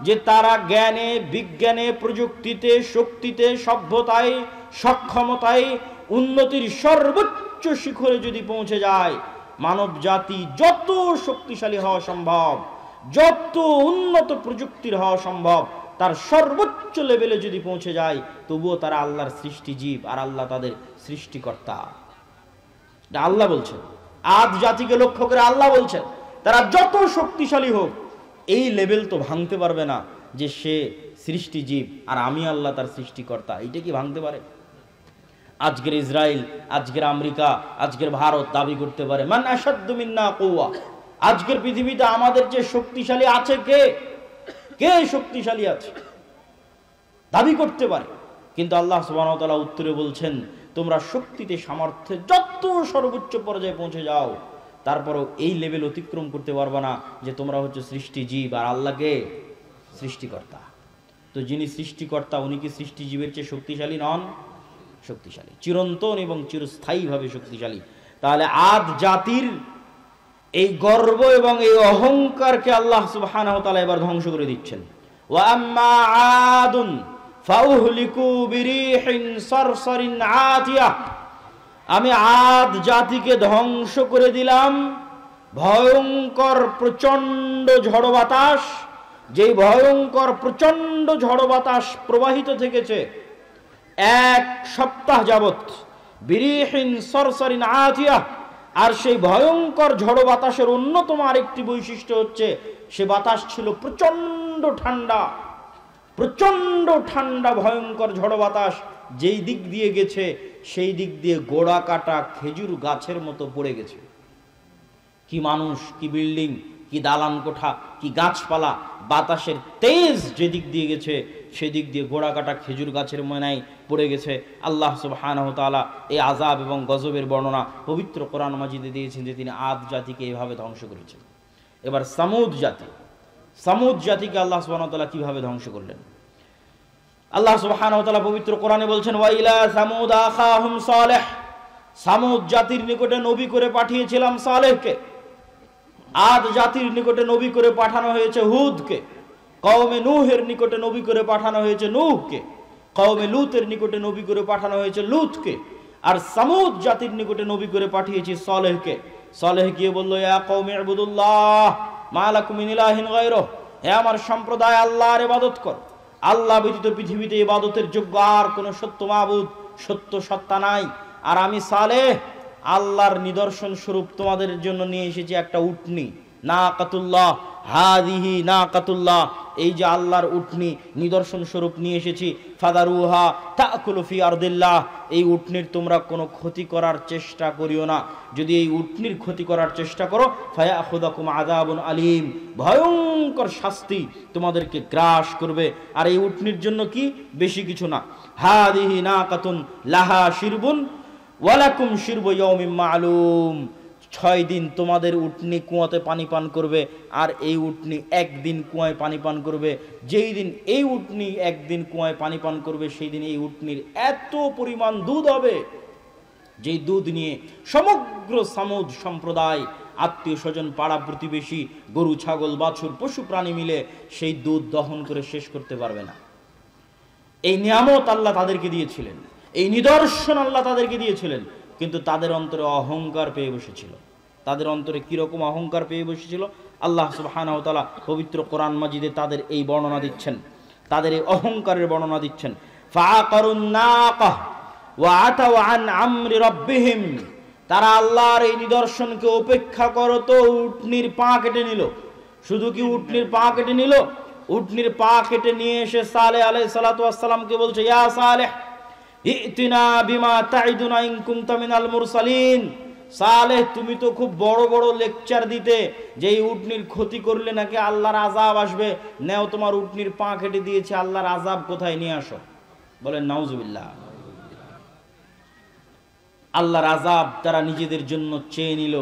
যে তারা জ্ঞানে বিজ্ঞানে প্রযুক্তিতে শক্তিতে সভ্যতায় সক্ষমতায় উন্নতির সর্বোচ্চ শিখরে যদি পৌঁছে যায়, মানব জাতি যত শক্তিশালী হওয়া সম্ভব, যত উন্নত প্রযুক্তির হওয়া সম্ভব, তার সর্বোচ্চ লেভেলে যদি পৌঁছে যায়, তবুও তারা আল্লাহর সৃষ্টিজীব আর আল্লাহ তাদের সৃষ্টিকর্তা। আল্লাহ বলছেন, আদ জাতিকে লক্ষ্য করে আল্লাহ বলছেন, তারা যত শক্তিশালী হোক এই লেভেল তো ভাঙতে পারবে না যে সে সৃষ্টিজীব আর আমি আল্লাহ তার সৃষ্টিকর্তা। এইটা কি ভাঙতে পারে? আজকের ইসরায়েল, আজকের আমেরিকা, আজকের ভারত দাবি করতে পারে, মান আশাদ্দু মিন্না কুওয়া, আজকের পৃথিবীতে আমাদের যে শক্তিশালী আছে কে, কে শক্তিশালী আছে দাবি করতে পারে। কিন্তু আল্লাহ সুবহানাহু ওয়া তাআলা উত্তরে বলছেন, তোমরা শক্তিতে সামর্থ্যে যত সর্বোচ্চ পর্যায়ে পৌঁছে যাও, তারপরও এই লেভেল অতিক্রম করতে পারবে না যে তোমরা হচ্ছে সৃষ্টিজীব আর আল্লাহকে সৃষ্টিকর্তা। তো যিনি সৃষ্টিকর্তা উনি কি সৃষ্টিজীবের চেয়ে শক্তিশালী নন? শক্তিশালী, চিরন্তন এবং চিরস্থায়ীভাবে শক্তিশালী। তাহলে আদ জাতির এই গর্ব এবং এই অহংকারকে আল্লাহ সুবহানাহু ওয়া তাআলা এবার ধ্বংস করে দিচ্ছেন। ওয়া আম্মা আদুন ফাউহলিকু বিরিহিন সারসারিন আতিয়া, আমি আদ জাতিকে ধ্বংস করে দিলাম ভয়ঙ্কর প্রচন্ড ঝড় বাতাস, যেই ভয়ঙ্কর প্রচন্ড ঝড় বাতাস প্রবাহিত থেকেছে 1 সপ্তাহ যাবৎ, বিরিহিন সরসরিন আতিয়া। আর সেই ভয়ঙ্কর ঝড় বাতাসের অন্যতম আরেকটি বৈশিষ্ট্য হচ্ছে সে বাতাস ছিল প্রচন্ড ঠান্ডা, প্রচন্ড ঠান্ডা ভয়ঙ্কর ঝড় বাতাস যেই দিক দিয়ে গেছে সেই দিক দিয়ে গোড়া কাটা খেজুর গাছের মতো পড়ে গেছে। কি মানুষ, কি বিল্ডিং, কি দালান কোঠা, কি গাছপালা, বাতাসের তেজ যেদিক দিয়ে গেছে সেদিক দিয়ে গোড়া কাটা খেজুর গাছের ময়নায় পড়ে গেছে। আল্লাহ সুবহানাহু ওয়া তাআলা এই আযাব এবং গজবের বর্ণনা পবিত্র কোরআন মাজিদে দিয়েছেন যে তিনি আদ জাতিকে এভাবে ধ্বংস করেছেন। এবার সামুদ জাতি, সামুদ জাতিকে আল্লাহ সুবহানাহু ওয়া তাআলা কিভাবে ধ্বংস করলেন? আল্লাহ সুবহানাহু ওয়া তাআলা পবিত্র কোরআনে বলছেন, ওয়া ইলা সামুদ আখাহুম সালেহ, সামুদ জাতির নিকটে নবী করে পাঠিয়েছিলাম সালেহকে। আদ জাতির নিকটে নবী করে পাঠানো হয়েছে হুদকে। কওমে নূহের নিকটে নবী করে পাঠানো হয়েছে নূহকে। কওমে লূতের নিকটে নবী করে পাঠানো হয়েছে লূতকে। আর সামুদ জাতির নিকটে নবী করে পাঠিয়েছি সালেহকে। সালেহ গিয়ে বলল, ইয়া কওমি ইবুদুল্লাহ মা লাকুম মিন ইলাহিন গায়রুহ, হে আমার সম্প্রদায় আল্লাহর ইবাদত কর। আল্লাহ ব্যতীত পৃথিবীতে ইবাদতের যোগ্য আর কোনো সত্য মাবুদ, সত্য সত্তা নাই। আর আমি সালেহ আল্লাহর নিদর্শন স্বরূপ তোমাদের জন্য নিয়ে এসেছি একটা উটনি, নাকাতুল্লাহ, হাদিহি নাকাতুল্লাহ, এই যে আল্লাহর উটনি নিদর্শন স্বরূপ নিয়ে এসেছি। ফাদারুহা তাকুলু ফি আরদিল্লাহ, এই উটনির তোমরা কোনো ক্ষতি করার চেষ্টা করিও না। যদি এই উটনির ক্ষতি করার চেষ্টা করো ফায়াখুদাকুম আযাবুন আলীম, ভয়ঙ্কর শাস্তি তোমাদেরকে গ্রাস করবে। আর এই উটনির জন্য কি, বেশি কিছু না। হাদিহি নাকাতুন লাহা শিরবুন ওয়ালাকুম শিরবু ইয়াউমিন মা'লুম, 6 দিন তোমাদের উটনি কুয়াতে পানি পান করবে, আর এই উটনি একদিন কুয়ায় পানি পান করবে। যেই দিন এই উটনি একদিন কুয়ায় পানি পান করবে সেই দিন এই উটনির এত পরিমাণ দুধ হবে, যেই দুধ নিয়ে সমগ্র সামুদ সম্প্রদায়, আত্মীয় স্বজন, পাড়া প্রতিবেশী, গরু ছাগল বাছুর পশু প্রাণী মিলে সেই দুধ দহন করে শেষ করতে পারবে না। এই নিয়ামত আল্লাহ তাদেরকে দিয়েছিলেন, এই নিদর্শন আল্লাহ তাদেরকে দিয়েছিলেন, কিন্তু তাদের অন্তরে অহংকার পেয়ে বসেছিল। তাদের অন্তরে কিরকম অহংকার পেয়ে বসেছিল আল্লাহ সুবহানাহু ওয়া তাআলা পবিত্র কোরআন মাজিদে তাদের এই বর্ণনা দিচ্ছেন, তাদের এই অহংকারের বর্ণনা দিচ্ছেন। ফাআকারুন নাকাহ ওয়া আতাউ আন আমরি রাব্বিহিম, তারা আল্লাহর এই নিদর্শনকে উপেক্ষা করত, উটনির পা কেটে নিল। শুধু কি উটনির পা কেটে নিল? উটনির পা কেটে নিয়ে এসে সালেহ আলাইহিস সালাতু ওয়াস সালামকে বলছে, ইয়া সালেহ ইতিনা বিমা তাইদুনা ইন কুনতা মিনাল মুরসালিন। সালেহ, তুমি তো খুব বড় বড় লেকচার দিতে যে এই উটনির ক্ষতি করলে নাকি আল্লাহর আযাব আসবে। নেও, তোমার উটনির পা কেটে দিয়েছে, আল্লাহর আযাব কোথায় নিয়ে আসো। বলেন নাউজুবিল্লাহ। আল্লাহর আযাব তারা নিজেদের জন্য চেয়ে নিল,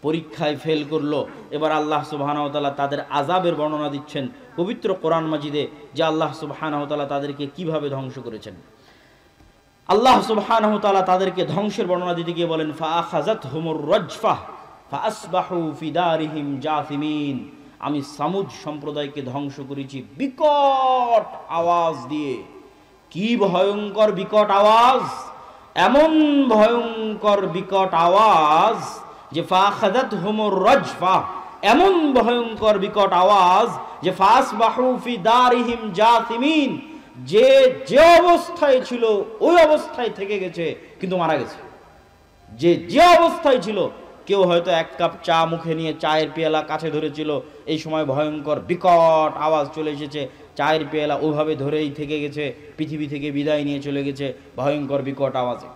পরীক্ষায় ফেল করলো। এবার আল্লাহ সুবহানাহু ওয়া তাআলা তাদের আযাবের বর্ণনা দিচ্ছেন পবিত্র কোরআন মাজিদে, যে আল্লাহ সুবহানাহু ওয়া তাআলা তাদেরকে কিভাবে ধ্বংস করেছেন। আল্লাহ সুবহানাহু ওয়া তাআলা তাদেরকে ধ্বংসের বর্ণনা দিতে গিয়ে বলেন, ফাআখাযাতহুমুর রাজফা ফাআসবাহু ফি দারিহিম জাসিমিন, আমি সামুদ সম্প্রদায়কে ধ্বংস করেছি বিকট আওয়াজ দিয়ে। কি ভয়ঙ্কর বিকট আওয়াজ! এমন ভয়ঙ্কর বিকট আওয়াজ যে ফাআখাযাতহুমুর রাজফা, এমন ভয়ঙ্কর বিকট আওয়াজ যে ফাআসবাহু ফি দারিহিম জাসিমিন, যে যে অবস্থায় ছিল ওই অবস্থায় থেকে গেছে, কিন্তু মারা গেছে। যে যে অবস্থায় ছিল, কেউ হয়তো 1 কাপ চা মুখে নিয়ে চায়ের পেয়ালা কাছে ধরেছিল, এই সময় ভয়ঙ্কর বিকট আওয়াজ চলে এসেছে, চায়ের পেয়ালা ওইভাবে ধরেই থেকে গেছে, পৃথিবী থেকে বিদায় নিয়ে চলে গেছে ভয়ঙ্কর বিকট আওয়াজে।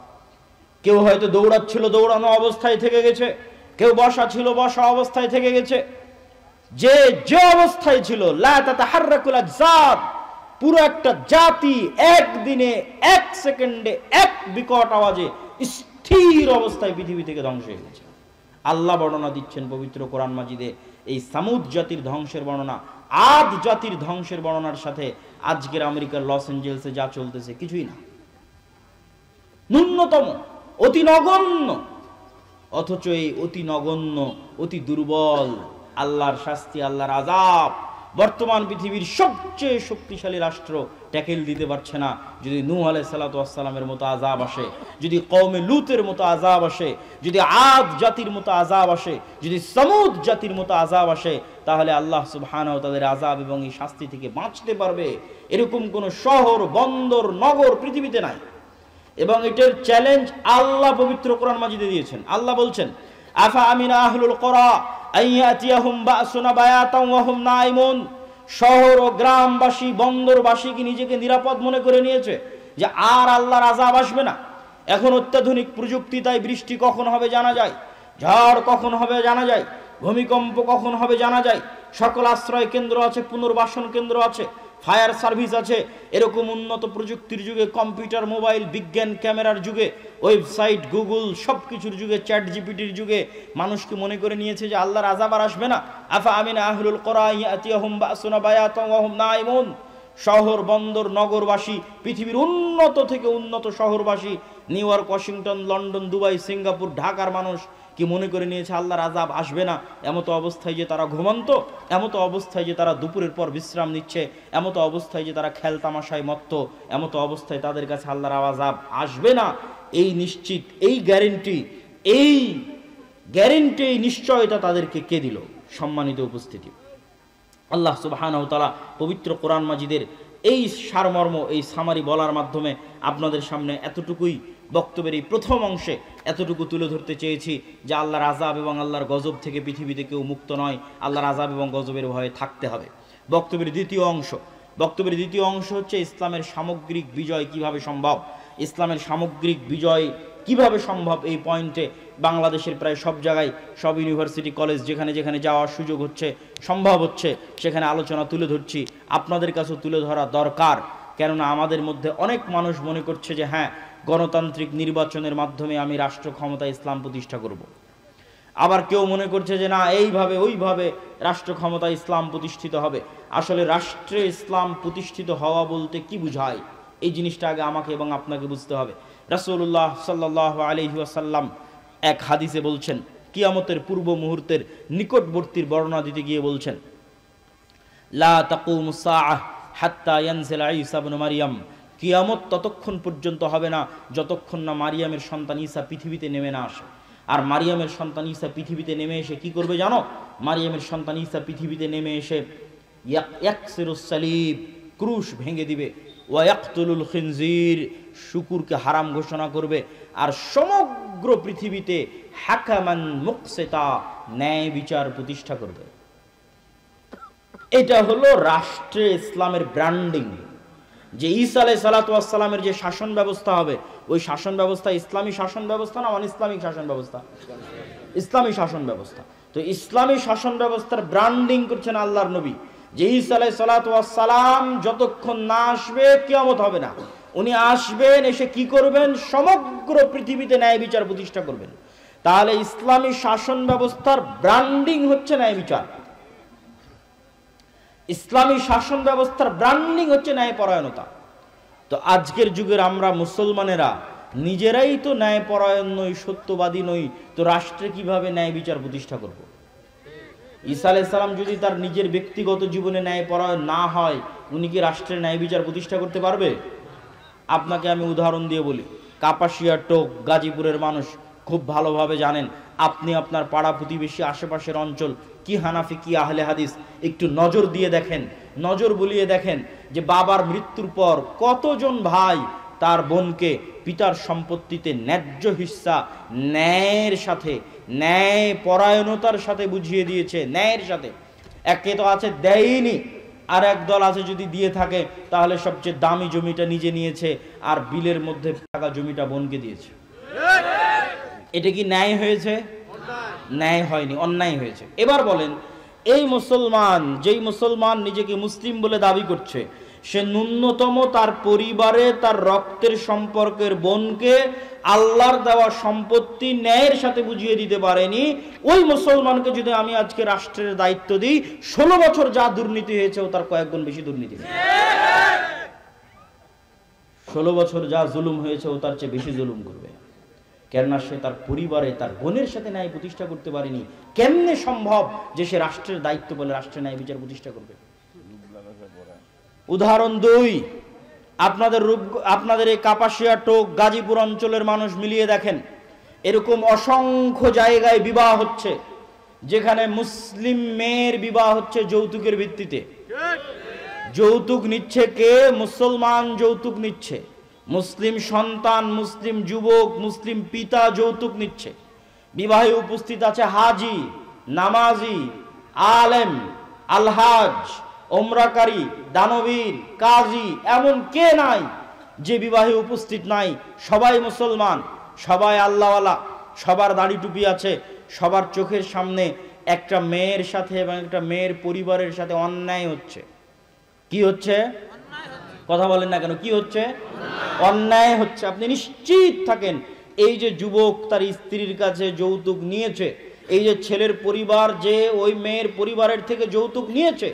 কেউ হয়তো দৌড়াচ্ছিল, দৌড়ানো অবস্থায় থেকে গেছে, কেউ বসা ছিল, বসা অবস্থায় থেকে গেছে। যে যে অবস্থায় ছিল, লা তাতাহাররাকুল আজসাদ, পুরো একটা জাতি একদিনে 1 সেকেন্ডে 1 বিকট আওয়াজে স্থির অবস্থায় পৃথিবী থেকে ধ্বংস হয়ে গেছে। আল্লাহ বর্ণনা দিচ্ছেন পবিত্র কোরআন মাজিদে এই সামুদ জাতির ধ্বংসের বর্ণনা। আদ জাতির ধ্বংসের বর্ণনার সাথে আজকের আমেরিকার লস এঞ্জেলসে যা চলতেছে কিছুই না, ন্যূনতম, অতি নগণ্য। অথচ এই অতি নগণ্য, অতি দুর্বল আল্লাহর শাস্তি, আল্লাহর আযাব বর্তমান পৃথিবীর সবচেয়ে শক্তিশালী রাষ্ট্র ট্যাকেল দিতে পারছে না। যদি নূহ আলাইহিস সালাতু ওয়াস সালামের মতো আযাব আসে, যদি কওমে লূতের মতো আযাব আসে, যদি আদ জাতির মতো আযাব আসে, যদি সমুদ জাতির মতো আযাব আসে, তাহলে আল্লাহ সুবহানাহু ওয়া তাআলার আযাব এবং এই শাস্তি থেকে বাঁচতে পারবে এরকম কোন শহর, বন্দর, নগর পৃথিবীতে নাই। এবং এটার চ্যালেঞ্জ আল্লাহ পবিত্র কোরআন মাজিদে দিয়েছেন। আল্লাহ বলছেন, আফা আমিনা আহলুল কুরা আইয়াতিয়াহুম বাসুনা বায়াতাম ওয়া হুম নাইমুন। শহর ও গ্রামবাসী, বন্দরবাসী কি নিজেকে নিরাপদ মনে করে নিয়েছে যে আর আল্লাহর আযাব আসবে না? এখন অত্যাধুনিক প্রযুক্তি, তাই বৃষ্টি কখন হবে জানা যায়, ঝড় কখন হবে জানা যায়, ভূমিকম্প কখন হবে জানা যায়। সকল আশ্রয় কেন্দ্র আছে, পুনর্বাসন কেন্দ্র আছে, ফায়ার সার্ভিস আছে। এরকম উন্নত প্রযুক্তির যুগে, কম্পিউটার, মোবাইল, বিজ্ঞান, ক্যামেরার যুগে, ওয়েবসাইট, গুগল, সব কিছুর যুগে, চ্যাট জিপিটির যুগে মানুষকে মনে করে নিয়েছে যে আল্লাহর আযাব আর আসবে না। আফা আমিনা আহলুল কুরা ইয়াতিয়াহুম বাসুনা বায়াতাম ওয়া হুম নাইমুন। শহর, বন্দর, নগরবাসী, পৃথিবীর উন্নত থেকে উন্নত শহরবাসী, New York, Washington, London, Dubai, Singapore, ঢাকার মানুষ কি মনে করে নিয়েছে আল্লাহর আযাব আসবে না? এমতো অবস্থায় যে তারা ঘুমন্ত, এমতো অবস্থায় যে তারা দুপুরের পর বিশ্রাম নিচ্ছে, এমতো অবস্থায় যে তারা খেল তামাশায় মত্ত, এমতো অবস্থায় তাদের কাছে আল্লাহর আযাব আসবে না এই নিশ্চিত, এই গ্যারেন্টি, এই নিশ্চয়তা তাদেরকে কে দিল? সম্মানিত উপস্থিতি, আল্লাহ সুবহানাহু ওয়া তাআলা পবিত্র কোরআন মাজিদের এই সারমর্ম, এই সামারি বলার মাধ্যমে আপনাদের সামনে এতটুকুই, বক্তব্যের এই প্রথম অংশে এতটুকু তুলে ধরতে চেয়েছি যে আল্লাহর আযাব এবং আল্লাহর গজব থেকে পৃথিবীতে কেউ মুক্ত নয়। আল্লাহর আযাব এবং গজবের ভয়ে থাকতে হবে। বক্তব্যের দ্বিতীয় অংশ হচ্ছে ইসলামের সামগ্রিক বিজয় কিভাবে সম্ভব। ইসলামের সামগ্রিক বিজয় কিভাবে সম্ভব, এই পয়েন্টে বাংলাদেশের প্রায় সব জায়গায়, সব ইউনিভার্সিটি, কলেজ, যেখানে যেখানে যাওয়ার সুযোগ হচ্ছে, সম্ভব হচ্ছে, সেখানে আলোচনা তুলে ধরছি। আপনাদের কাছেও তুলে ধরা দরকার, কেননা আমাদের মধ্যে অনেক মানুষ মনে করছে যে হ্যাঁ, গণতান্ত্রিক নির্বাচনের মাধ্যমে আমি রাষ্ট্র ক্ষমতায় ইসলাম প্রতিষ্ঠা করব। আবার কেউ মনে করছে যে না, এইভাবে ওইভাবে রাষ্ট্র ক্ষমতায় ইসলাম প্রতিষ্ঠিত হবে। আসলে রাষ্ট্রে ইসলাম প্রতিষ্ঠিত হওয়া বলতে কি বুঝায়, এই জিনিসটা আগে আমাকে এবং আপনাকে বুঝতে হবে। রাসূলুল্লাহ সাল্লাল্লাহু আলাইহি ওয়াসাল্লাম এক হাদিসে বলছেন, কিয়ামতের পূর্ব মুহূর্তের নিকটবর্তীর বর্ণনা দিতে গিয়ে বলছেন, লা তাকুমুস সাআহ হাত্তা ইয়ানজিলা ঈসা ইবনে মারইয়াম। কিয়ামত ততক্ষণ পর্যন্ত হবে না যতক্ষণ না মারিয়ামের সন্তান ঈসা পৃথিবীতে নেমে না আসে। আর মারিয়ামের সন্তান ঈসা পৃথিবীতে নেমে এসে কি করবে জানো? মারিয়ামের সন্তান ঈসা পৃথিবীতে নেমে এসে ইয়াকসিরুস সালিব, ক্রুশ ভেঙে দিবে, ওয়া ইয়াকতুলুল খিনজির, শুকুরকে হারাম ঘোষণা করবে, আর সমগ্র পৃথিবীতে হাকামান মুকসিতা, ন্যায় বিচার প্রতিষ্ঠা করবে। এটা হলো রাষ্ট্রে ইসলামের ব্র্যান্ডিং। যে ঈসা আলাইহিস সালাতু ওয়াস সালামের যে শাসন ব্যবস্থা হবে, ওই শাসন ব্যবস্থা ইসলামী শাসন ব্যবস্থা না অন ইসলামিক শাসন ব্যবস্থা? ইসলামী শাসন ব্যবস্থা। তো ইসলামী শাসন ব্যবস্থার ব্র্যান্ডিং করছেন আল্লাহর নবী, যে ঈসা আলাইহিস সালাতু ওয়াস সালাম যতক্ষণ না আসবে কিয়ামত হবে না। উনি আসবেন, এসে কি করবেন? সমগ্র পৃথিবীতে ন্যায় বিচার প্রতিষ্ঠা করবেন। তাহলে ইসলামী শাসন ব্যবস্থার ব্র্যান্ডিং হচ্ছে ন্যায় বিচার। ইসলামী শাসন ব্যবস্থার ব্র্যান্ডিং হচ্ছে ন্যায়পরায়ণতা। তো আজকের যুগের আমরা মুসলমানেরা নিজেরাই তো ন্যায়পরায়ণ নই, সত্যবাদী নই, তো রাষ্ট্রে কিভাবে ন্যায় বিচার প্রতিষ্ঠা করব? ঈসা আলাইহিস সালাম যদি তার নিজের ব্যক্তিগত জীবনে ন্যায়পরায়ণ না হয়, উনি কি রাষ্ট্রের ন্যায় বিচার প্রতিষ্ঠা করতে পারবে? আপনাকে আমি উদাহরণ দিয়ে বলি, কাপাসিয়া, টোক, গাজীপুরের মানুষ খুব ভালোভাবে জানেন। আপনি আপনার পাড়া প্রতিবেশী, আশেপাশের অঞ্চল কি হানাফি কি আহলে হাদিস, একটু নজর দিয়ে দেখেন, নজর বুলিয়ে দেখেন যে বাবার মৃত্যুর পর কতজন ভাই তার বোনকে পিতার সম্পত্তিতে ন্যায্য হিস্সা ন্যায়ের সাথে, ন্যায় পরায়ণতার সাথে বুঝিয়ে দিয়েছে। ন্যায়ের সাথে একে তো আছে দেয়নি, আর এক দল আছে যদি দিয়ে থাকে তাহলে সবচেয়ে দামি জমিটা নিজে নিয়েছে আর বিলের মধ্যে থাকা জমিটা বোনকে দিয়েছে। এটা কি ন্যায় হয়েছে? ন্যায় হয়নি, অন্যায় হয়েছে। এবার বলেন, এই মুসলমান, যেই মুসলমান নিজেকে মুসলিম বলে দাবি করছে, সে ন্যূনতম তার পরিবারে তার রক্তের সম্পর্কের বোনকে আল্লাহর দেওয়া সম্পত্তি ন্যায়ের সাথে বুঝিয়ে দিতে পারেনি। ওই মুসলমানকে যদি আমি আজকে রাষ্ট্রের দায়িত্ব দিই, 16 বছর যা দুর্নীতি হয়েছে ও তার কয়েক গুণ বেশি দুর্নীতি, 16 বছর যা জুলুম হয়েছে ও তার চেয়ে বেশি জুলুম করবে। কেননা সে তার পরিবারে তার বোনের সাথে ন্যায় প্রতিষ্ঠা করতে পারেনি। কেমনে সম্ভব যে সে রাষ্ট্রের দায়িত্ব বলে রাষ্ট্রের ন্যায় বিচার প্রতিষ্ঠা করবে? উদাহরণ 2, আপনাদের এই কাপাসিয়া, টোক, গাজীপুর অঞ্চলের মানুষ মিলিয়ে দেখেন, এরকম অসংখ্য জায়গায় বিবাহ হচ্ছে যেখানে মুসলিম মেয়ের বিবাহ হচ্ছে যৌতুকের ভিত্তিতে। যৌতুক নিচ্ছে কে? মুসলমান যৌতুক নিচ্ছে। মুসলিম সন্তান, মুসলিম যুবক, মুসলিম পিতা যৌতুক নিচ্ছে। বিবাহে উপস্থিত আছে হাজি, নামাজি, আলেম, আলহাজ, ওমরাকারী, দানবীর, কাজী, এমন কে নাই যে বিবাহে উপস্থিত নাই? সবাই মুসলমান, সবাই আল্লাহওয়ালা, সবার দাড়ি টুপি আছে, সবার চোখের সামনে একটা মেয়ের সাথে এবং একটা মেয়ের পরিবারের সাথে অন্যায় হচ্ছে। কি হচ্ছে? কথা বলেন না কেন? কি হচ্ছে? অন্যায় হচ্ছে। আপনি নিশ্চিত থাকেন, এই যে যুবক তার স্ত্রীর কাছে যৌতুক নিয়েছে, এই যে ছেলের পরিবার যে ওই মেয়ের পরিবারের থেকে যৌতুক নিয়েছে,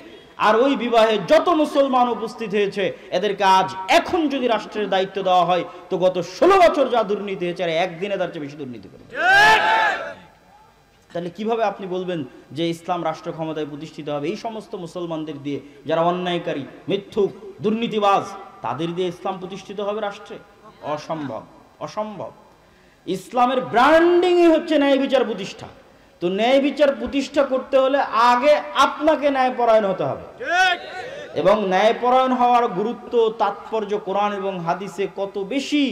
আর ওই বিবাহে যত মুসলমান উপস্থিত হয়েছে, এদেরকে আজ এখন যদি রাষ্ট্রের দায়িত্ব দেওয়া হয়, তো গত 16 বছর যা দুর্নীতি হয়েছে, আর একদিনে তার চেয়ে বেশি দুর্নীতি করবে। তাহলে কিভাবে আপনি বলবেন যে ইসলাম রাষ্ট্র ক্ষমতায় প্রতিষ্ঠিত হবে? এই সমস্ত মুসলমানদের দিয়ে, যারা অন্যায়কারী, মিথ্যুক, দুর্নীতিবাজ, তাদের দিয়ে ইসলাম প্রতিষ্ঠিত হবে রাষ্ট্রে? অসম্ভব, অসম্ভব। ইসলামের ব্র্যান্ডিংই হচ্ছে ন্যায় বিচার প্রতিষ্ঠা। তো ন্যায় বিচার প্রতিষ্ঠা করতে হলে আগে আপনাকে ন্যায়পরায়ণ হতে হবে, এবং ন্যায়পরায়ণ হওয়ার গুরুত্ব, তাৎপর্য কোরআন এবং হাদিসে কত বেশি।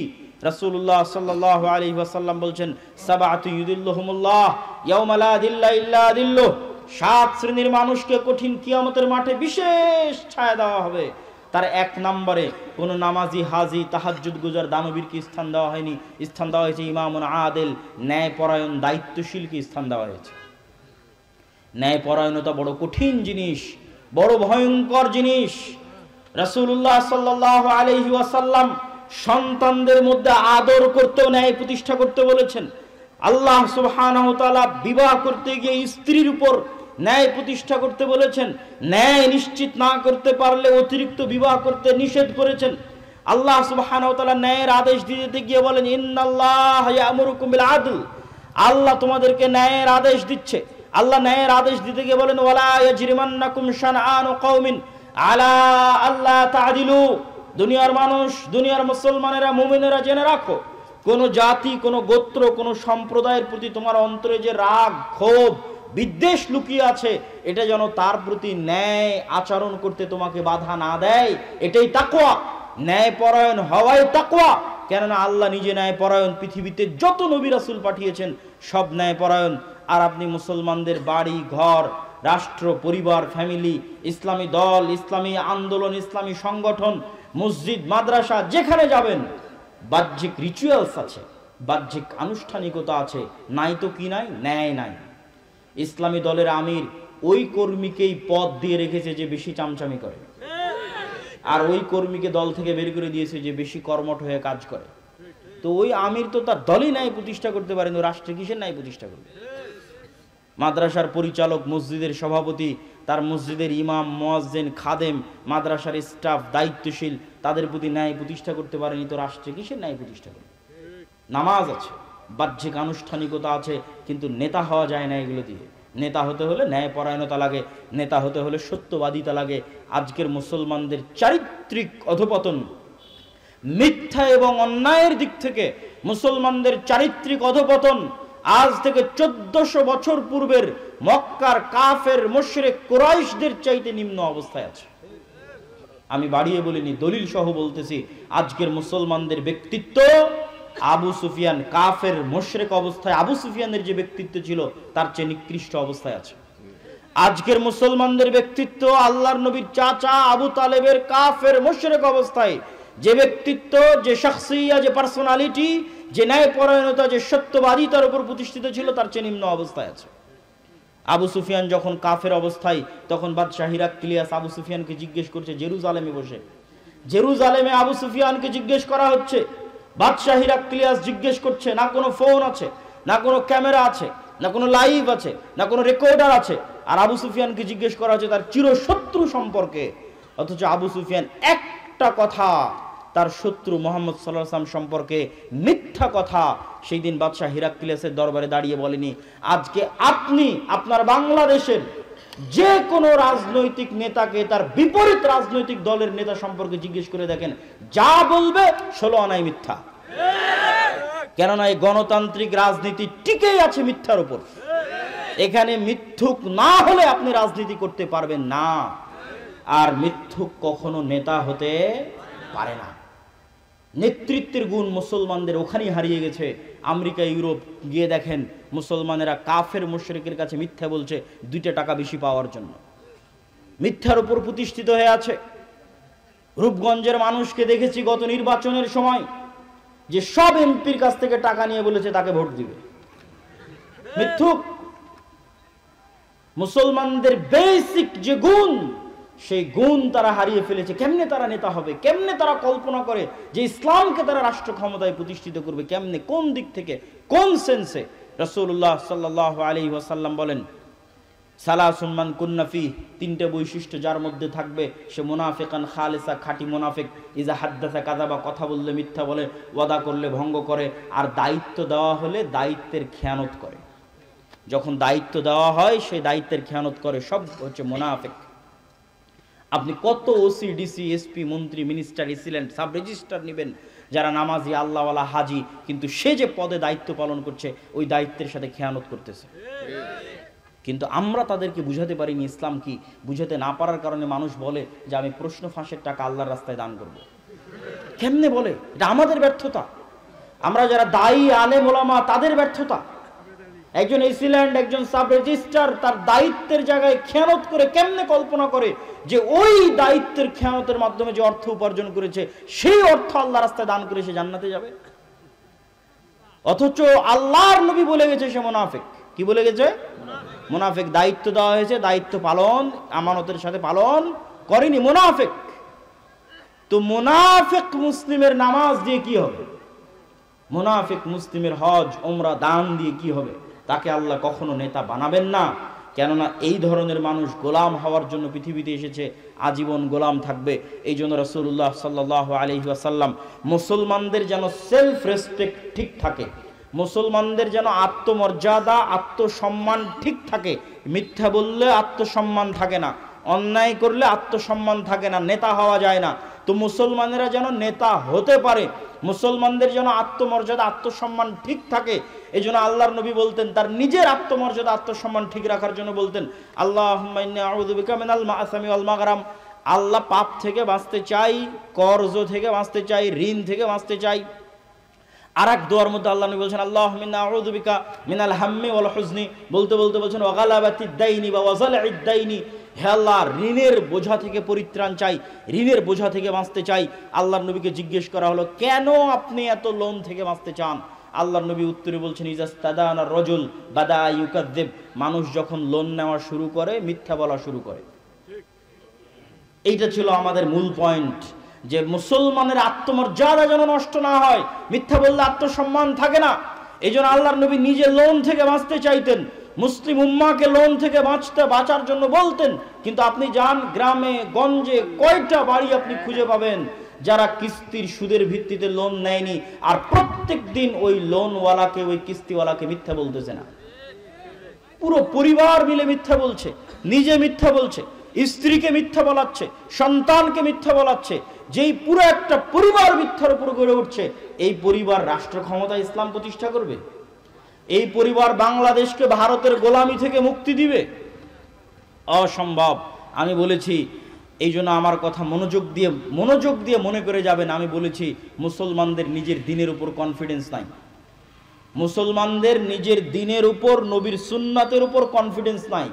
রাসূলুল্লাহ সাল্লাল্লাহু আলাইহি ওয়াসাল্লাম বলছেন, সাবআতু ইউদিল্লুহুমুল্লাহ ইয়াওমা লা দিল্লা ইল্লা দিল্লুহ, 7 শ্রেণীর মানুষকে কঠিন কিয়ামতের মাঠে বিশেষ ছায়া দেওয়া হবে। তার 1 নম্বরে কোন নামাজি, হাজি, তাহাজ্জুদ গুজার, দানবীরকে স্থান দেওয়া হয়নি। স্থান দেওয়া হয়েছে ইমামুন আদিল, ন্যায়পরায়ণ, দায়িত্বশীলকে স্থান দেওয়া হয়েছে। ন্যায়পরায়ণতা বড় কঠিন জিনিস, বড় ভয়ঙ্কর জিনিস। রাসূলুল্লাহ সাল্লাল্লাহু আলাইহি ওয়াসাল্লাম সন্তানদের মধ্যে আদর করতেও ন্যায় প্রতিষ্ঠা করতে বলেছেন। আল্লাহ সুবহানাহু ওয়া তাআলা বিবাহ করতে গিয়ে স্ত্রীর উপর ন্যায় প্রতিষ্ঠা করতে বলেছেন। ন্যায় নিশ্চিত না করতে পারলে অতিরিক্ত বিবাহ করতে নিষেধ করেছেন। আল্লাহ সুবহানাহু ওয়া তাআলা ন্যায়ের আদেশ দিতে গিয়ে বলেন, ইন্নাল্লাহা ইয়া'মুরুকুম বিল আদল, আল্লাহ তোমাদেরকে ন্যায়ের আদেশ দিচ্ছে। আল্লাহ ন্যায়ের আদেশ দিতে গিয়ে বলেন, ওয়ালা ইয়াজরিমান্নাকুম শানআনু কওমিন আলা আল্লা তা'দিলু, দুনিয়ার মানুষ, দুনিয়ার মুসলমানেরা, মুমিনেরা জেনে রাখো, কোন জাতি, কোন গোত্র, কোন সম্প্রদায়ের প্রতি তোমার অন্তরে যে রাগ, ক্ষোভ, বিদ্বেষ লুকিয়ে আছে, এটা যেন তার প্রতি ন্যায় আচরণ করতে তোমাকে বাধা না দেয়। এটাই তাকওয়া। ন্যায়পরায়ণ হওয়াই তাকওয়া। কেননা আল্লাহ নিজে ন্যায়পরায়ণ। পৃথিবীতে যত নবী রাসূল পাঠিয়েছেন সব ন্যায়পরায়ণ। আর আপনি মুসলমানদের বাড়ি, ঘর, রাষ্ট্র, পরিবার, ফ্যামিলি, ইসলামী দল, ইসলামী আন্দোলন, ইসলামী সংগঠন, মসজিদ, মাদ্রাসা, যেখানে যাবেন বাহ্যিক রিচুয়ালস আছে, বাহ্যিক আনুষ্ঠানিকতা আছে, নাই তো কি নাই? ন্যায় নাই। ইসলামী দলের আমির ওই কর্মীকেই পদ দিয়ে রেখেছে যে বেশি চামচামি করে, আর ওই কর্মীকে দল থেকে বের করে দিয়েছে যে বেশি কর্মঠ হয়ে কাজ করে। তো ওই আমির তো তার দলই ন্যায় প্রতিষ্ঠা করতে পারেন, ও রাষ্ট্রে কিসের ন্যায় প্রতিষ্ঠা করবে? মাদ্রাসার পরিচালক, মসজিদের সভাপতি, তার মসজিদের ইমাম, মুয়াজ্জিন, খাদেম, মাদ্রাসার স্টাফ, দায়িত্বশীল, তাদের প্রতি ন্যায় প্রতিষ্ঠা করতে পারেনি, তো রাষ্ট্রে কিসের ন্যায় প্রতিষ্ঠা করবে? নামাজ আছে, বাহ্যিক আনুষ্ঠানিকতা আছে, কিন্তু নেতা হওয়া যায় না এগুলো দিয়ে। নেতা হতে হলে ন্যায়পরায়ণতা লাগে, নেতা হতে হলে সত্যবাদিতা লাগে। আজকের মুসলমানদের চারিত্রিক অধপতন, মিথ্যা এবং অন্যায়ের দিক থেকে মুসলমানদের চারিত্রিক অধপতন আজ থেকে 1400 বছর পূর্বের মক্কার কাফের মুশরিক কুরাইশদের চাইতে নিম্ন অবস্থায় আছে। আমি বাড়িয়ে বলিনি, দলিল সহ বলতেছি, আজকের মুসলমানদের ব্যক্তিত্ব আবু সুফিয়ান, কাফের মুশরিক অবস্থায় আবু সুফিয়ানের যে ব্যক্তিত্ব ছিল তার চেয়ে নিকৃষ্ট অবস্থায় আছে। আজকের মুসলমানদের ব্যক্তিত্ব আল্লাহর নবীর চাচা আবু তালেবের কাফের মুশরিক অবস্থায় যে ব্যক্তিত্ব, যে শাখসিয়া, যে পার্সোনালিটি, যে ন্যায়পরায়ণতা, যে সত্যবাদিতার উপর প্রতিষ্ঠিত ছিল তার চেয়ে নিম্ন অবস্থায় আছে। আবু সুফিয়ান যখন কাফের অবস্থায়, তখন বাদশাহ হিরাক্লিয়াস আবু সুফিয়ানকে জিজ্ঞেস করছে, জেরুজালেমে বসে, জেরুজালেমে আবু সুফিয়ানকে জিজ্ঞেস করা হচ্ছে, বাদশাহ হিরাক্লিয়াস জিজ্ঞেস করছে, না কোনো ফোন আছে, না কোনো ক্যামেরা আছে, না কোনো লাইভ আছে, না কোনো রেকর্ডার আছে, আর আবু সুফিয়ানকে জিজ্ঞেস করা হচ্ছে তার চিরশত্রু সম্পর্কে। অথচ আবু সুফিয়ান একটা কথা তার শত্রু মুহাম্মদ সাল্লাল্লাহু আলাইহি ওয়াসাল্লাম সম্পর্কে মিথ্যা কথা সেই দিন বাদশাহ হিরাক্লিয়াসের দরবারে দাঁড়িয়ে বলেনি। আজকে আপনি আপনার বাংলাদেশের যে কোনো রাজনৈতিক নেতাকে তার বিপরীত রাজনৈতিক দলের নেতা সম্পর্কে জিজ্ঞেস করে দেখেন, যা বলবে 16 আনাই মিথ্যা। কেননা এই গণতান্ত্রিক রাজনীতি টিকেই আছে মিথ্যার উপর। এখানে মিথ্যুক না হলে আপনি রাজনীতি করতে পারবেন না, আর মিথ্যুক কখনো নেতা হতে পারে না। নেতৃত্বের গুণ মুসলমানদের ওখানেই হারিয়ে গেছে। আমেরিকা, ইউরোপ গিয়ে দেখেন মুসলমানেরা কাফের মুশরিকের কাছে মিথ্যা বলছে 2 টাকা বেশি পাওয়ার জন্য, মিথ্যার উপর প্রতিষ্ঠিত হয়ে আছে। রূপগঞ্জের মানুষকে দেখেছি গত নির্বাচনের সময় যে সব এমপির কাছ থেকে টাকা নিয়ে বলেছে তাকে ভোট দিবে। মিথ্যুক। মুসলমানদের বেসিক যে গুণ, সেই গুণ তারা হারিয়ে ফেলেছে। কেমনে তারা নেতা হবে, কেমনে তারা কল্পনা করে যে ইসলামকে তারা রাষ্ট্র ক্ষমতায় প্রতিষ্ঠিত করবে, কেমনে, কোন দিক থেকে, কোন সেন্সে? রাসূলুল্লাহ সাল্লাল্লাহু আলাইহি ওয়াসাল্লাম বলেন, সালাসুন মান কুন্না ফি, 3টে বৈশিষ্ট্য যার মধ্যে থাকবে সে মুনাফিকান খালিসা, খাঁটি মুনাফিক। ইজা হাদ্দাসা কাযাবা, কথা বললে মিথ্যা বলে, ওয়াদা করলে ভঙ্গ করে, আর দায়িত্ব দেওয়া হলে দায়িত্বের খেয়ানত করে। যখন দায়িত্ব দেওয়া হয় সেই দায়িত্বের খেয়ানত করে, সব হচ্ছে মুনাফিক। আপনি কত ওসি, ডিসি, এসপি, মন্ত্রী, মিনিস্টার, রেসিডেন্ট, সাব রেজিস্ট্রার নেবেন যারা নামাজি, আল্লাহওয়ালা, হাজি, কিন্তু সে যে পদে দায়িত্ব পালন করছে ওই দায়িত্বের সাথে খেয়ানত করতেছে। কিন্তু আমরা তাদেরকে বুঝাতে পারিনি ইসলাম কি। বুঝাতে না পারার কারণে মানুষ বলে যে আমি প্রশ্ন ফাঁসের টাকা আল্লাহর রাস্তায় দান করব। কেমনে বলে? এটা আমাদের ব্যর্থতা। আমরা যারা দায়ী, আলেম, ওলামা, তাদের ব্যর্থতা। একজন এসিল্যান্ড, একজন সাব রেজিস্ট্রার তার দায়িত্বের জায়গায় খেয়ানত করে কেমনে কল্পনা করে যে ওই দায়িত্বের খেয়ানতের মাধ্যমে যে অর্থ উপার্জন করেছে সেই অর্থ আল্লাহর রাস্তায় দান করে সে জান্নাতে যাবে। অথচ আল্লাহর নবী বলে গেছে সে মুনাফিক। কি বলে গেছে? মুনাফিক। দায়িত্ব দেওয়া হয়েছে, দায়িত্ব পালন আমানতের সাথে পালন করেনি, মুনাফিক। তো মুনাফিক মুসলিমের নামাজ দিয়ে কি হবে? মুনাফিক মুসলিমের হজ, উমরা, দান দিয়ে কি হবে? তাকে আল্লাহ কখনো নেতা বানাবেন না। কেননা এই ধরনের মানুষ গোলাম হওয়ার জন্য পৃথিবীতে এসেছে, আজীবন গোলাম থাকবে। এই জন্য রাসূলুল্লাহ সাল্লাল্লাহু আলাইহি ওয়াসাল্লাম মুসলমানদের যেন সেলফ রেসপেক্ট ঠিক থাকে, মুসলমানদের যেন আত্মমর্যাদা, আত্মসম্মান ঠিক থাকে। মিথ্যা বললে আত্মসম্মান থাকে না, অন্যায় করলে আত্মসম্মান থাকে না, নেতা হওয়া যায় না। তো মুসলমানেরা যেন নেতা হতে পারে, মুসলমানদের যেন আত্মমর্যাদা, আত্মসম্মান ঠিক থাকে। এই জন্য আল্লাহর নবী বলতেন, তার নিজের আত্মমর্যাদা, আত্মসম্মান ঠিক রাখার জন্য বলতেন, আল্লাহুম্মা ইন্নী আউযু বিকা মিনাল মাআসামি ওয়াল মাগরাম। আল্লাহ, পাপ থেকে বাঁচতে চাই, কর্জ থেকে বাঁচতে চাই, ঋণ থেকে বাঁচতে চাই। আর এক দোয়ার মধ্যে আল্লাহ নবী বলছেন, আল্লাহুম্মা ইন্নী আউযু বিকা মিনাল হাম্মি ওয়াল হুজনি। বলতে বলতে বলছেন, ওয়া গালাবাতিদ দাইনি বা ওয়াজালঈদ দাইনি। হে আল্লাহ, ঋণের বোঝা থেকে পরিত্রাণ চাই, ঋণের বোঝা থেকে বাঁচতে চাই। আল্লাহর নবীকে জিজ্ঞেস করা হলো, কেন আপনি এত লোন থেকে বাঁচতে চান? আল্লাহর নবী উত্তরে বলছেন, ইজাস্তাদানা রাজুল বাদা ইউকাযযিব। মানুষ যখন লোন নেওয়া শুরু করে মিথ্যা বলা শুরু করে। এইটা ছিল আমাদের মূল পয়েন্ট, যে মুসলমানের আত্মমর্যাদা যেন নষ্ট না হয়। মিথ্যা বললে আত্মসম্মান থাকে না। এই জন্য আল্লাহর নবী নিজে লোন থেকে বাঁচতে চাইতেন, মুসলিম উম্মাকে লোন থেকে বাঁচার জন্য বলতেন। কিন্তু আপনি যান গ্রামে গঞ্জে, কয়টা বাড়ি আপনি খুঁজে পাবেন যারা কিস্তির সুদের ভিত্তিতে লোন নেয়নি, আর প্রত্যেক দিন ওই লোনওয়ালাকে, ওই কিস্তিওয়ালাকে মিথ্যা বলতেছে না। পুরো পরিবার মিলে মিথ্যা বলছে, নিজে মিথ্যা বলছে, স্ত্রীকে মিথ্যা বলাচ্ছে, সন্তানকে মিথ্যা বলাচ্ছে। যেই পুরো একটা পরিবার মিথ্যার উপর গড়ে উঠছে, এই পরিবার রাষ্ট্র ক্ষমতায় ইসলাম প্রতিষ্ঠা করবে? এই পরিবার বাংলাদেশকে ভারতের গোলামি থেকে মুক্তি দিবে? অসম্ভব। আমি বলেছি, এই জন্য আমার কথা মনোযোগ দিয়ে মনে করে যাবেন। আমি বলেছি, মুসলমানদের নিজের দিনের উপর কনফিডেন্স নাই, মুসলমানদের নিজের দিনের উপর, নবীর সুন্নাতের উপর কনফিডেন্স নাই।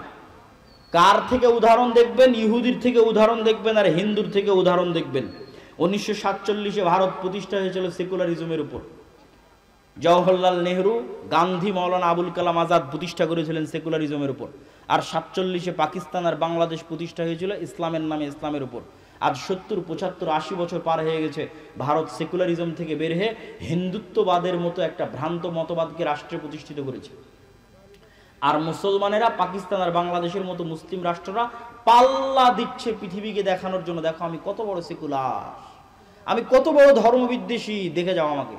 কার থেকে উদাহরণ দেখবেন? ইহুদির থেকে উদাহরণ দেখবেন, আর হিন্দুর থেকে উদাহরণ দেখবেন। 1947-এ ভারত প্রতিষ্ঠা হয়েছিল সেকুলারিজমের উপর। জওহরলাল নেহরু, গান্ধী, মাওলানা আবুল কালাম আজাদ প্রতিষ্ঠা করেছিলেন সেকুলারিজমের উপর। আর 47-এ পাকিস্তান আর বাংলাদেশ প্রতিষ্ঠা হয়েছিল ইসলামের নামে, ইসলামের উপর। আজ 70, 75, 80 বছর পার হয়ে গেছে, ভারত সেকুলারিজম থেকে বের হয়ে হিন্দুত্ববাদের মতো একটা ভ্রান্ত মতবাদকে রাষ্ট্রে প্রতিষ্ঠিত করেছে। আর মুসলমানেরা পাকিস্তান আর বাংলাদেশের মতো মুসলিম রাষ্ট্ররা পাল্লা দিচ্ছে পৃথিবীকে দেখানোর জন্য, দেখো আমি কত বড় সেকুলার, আমি কত বড় ধর্মবিদ্বেষী, দেখে যাও আমাকে,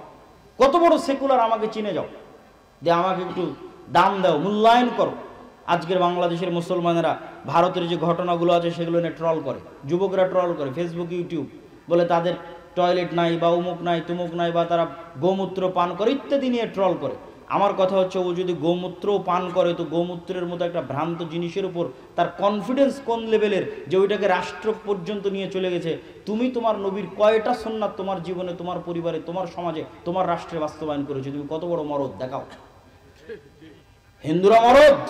কত বড় সেকুলার, আমাকে চিনে যাও, যে আমাকে একটু দাম দাও, মূল্যায়ন করো। আজকের বাংলাদেশের মুসলমানেরা ভারতের যে ঘটনাগুলো আছে সেগুলো নিয়ে ট্রল করে, যুবকরা ট্রল করে ফেসবুক ইউটিউব, বলে তাদের টয়লেট নাই বা উমুক নাই তুমুক নাই বা তারা গোমূত্র পান করে ইত্যাদি নিয়ে ট্রল করে। আমার কথা হচ্ছে, ও যদি গোমূত্রও পান করে তো গোমূত্রের মতো একটা ভ্রান্ত জিনিসের উপর তার কনফিডেন্স কোন লেভেলের যে ওইটাকে রাষ্ট্র পর্যন্ত নিয়ে চলে গেছে। তুমি তোমার নবীর কয়টা সুন্নাত তোমার জীবনে, তোমার পরিবারে, তোমার সমাজে, তোমার রাষ্ট্রে বাস্তবায়ন করেছো? তুমি কত বড় মরদ দেখাও। হিন্দুরা মরদ,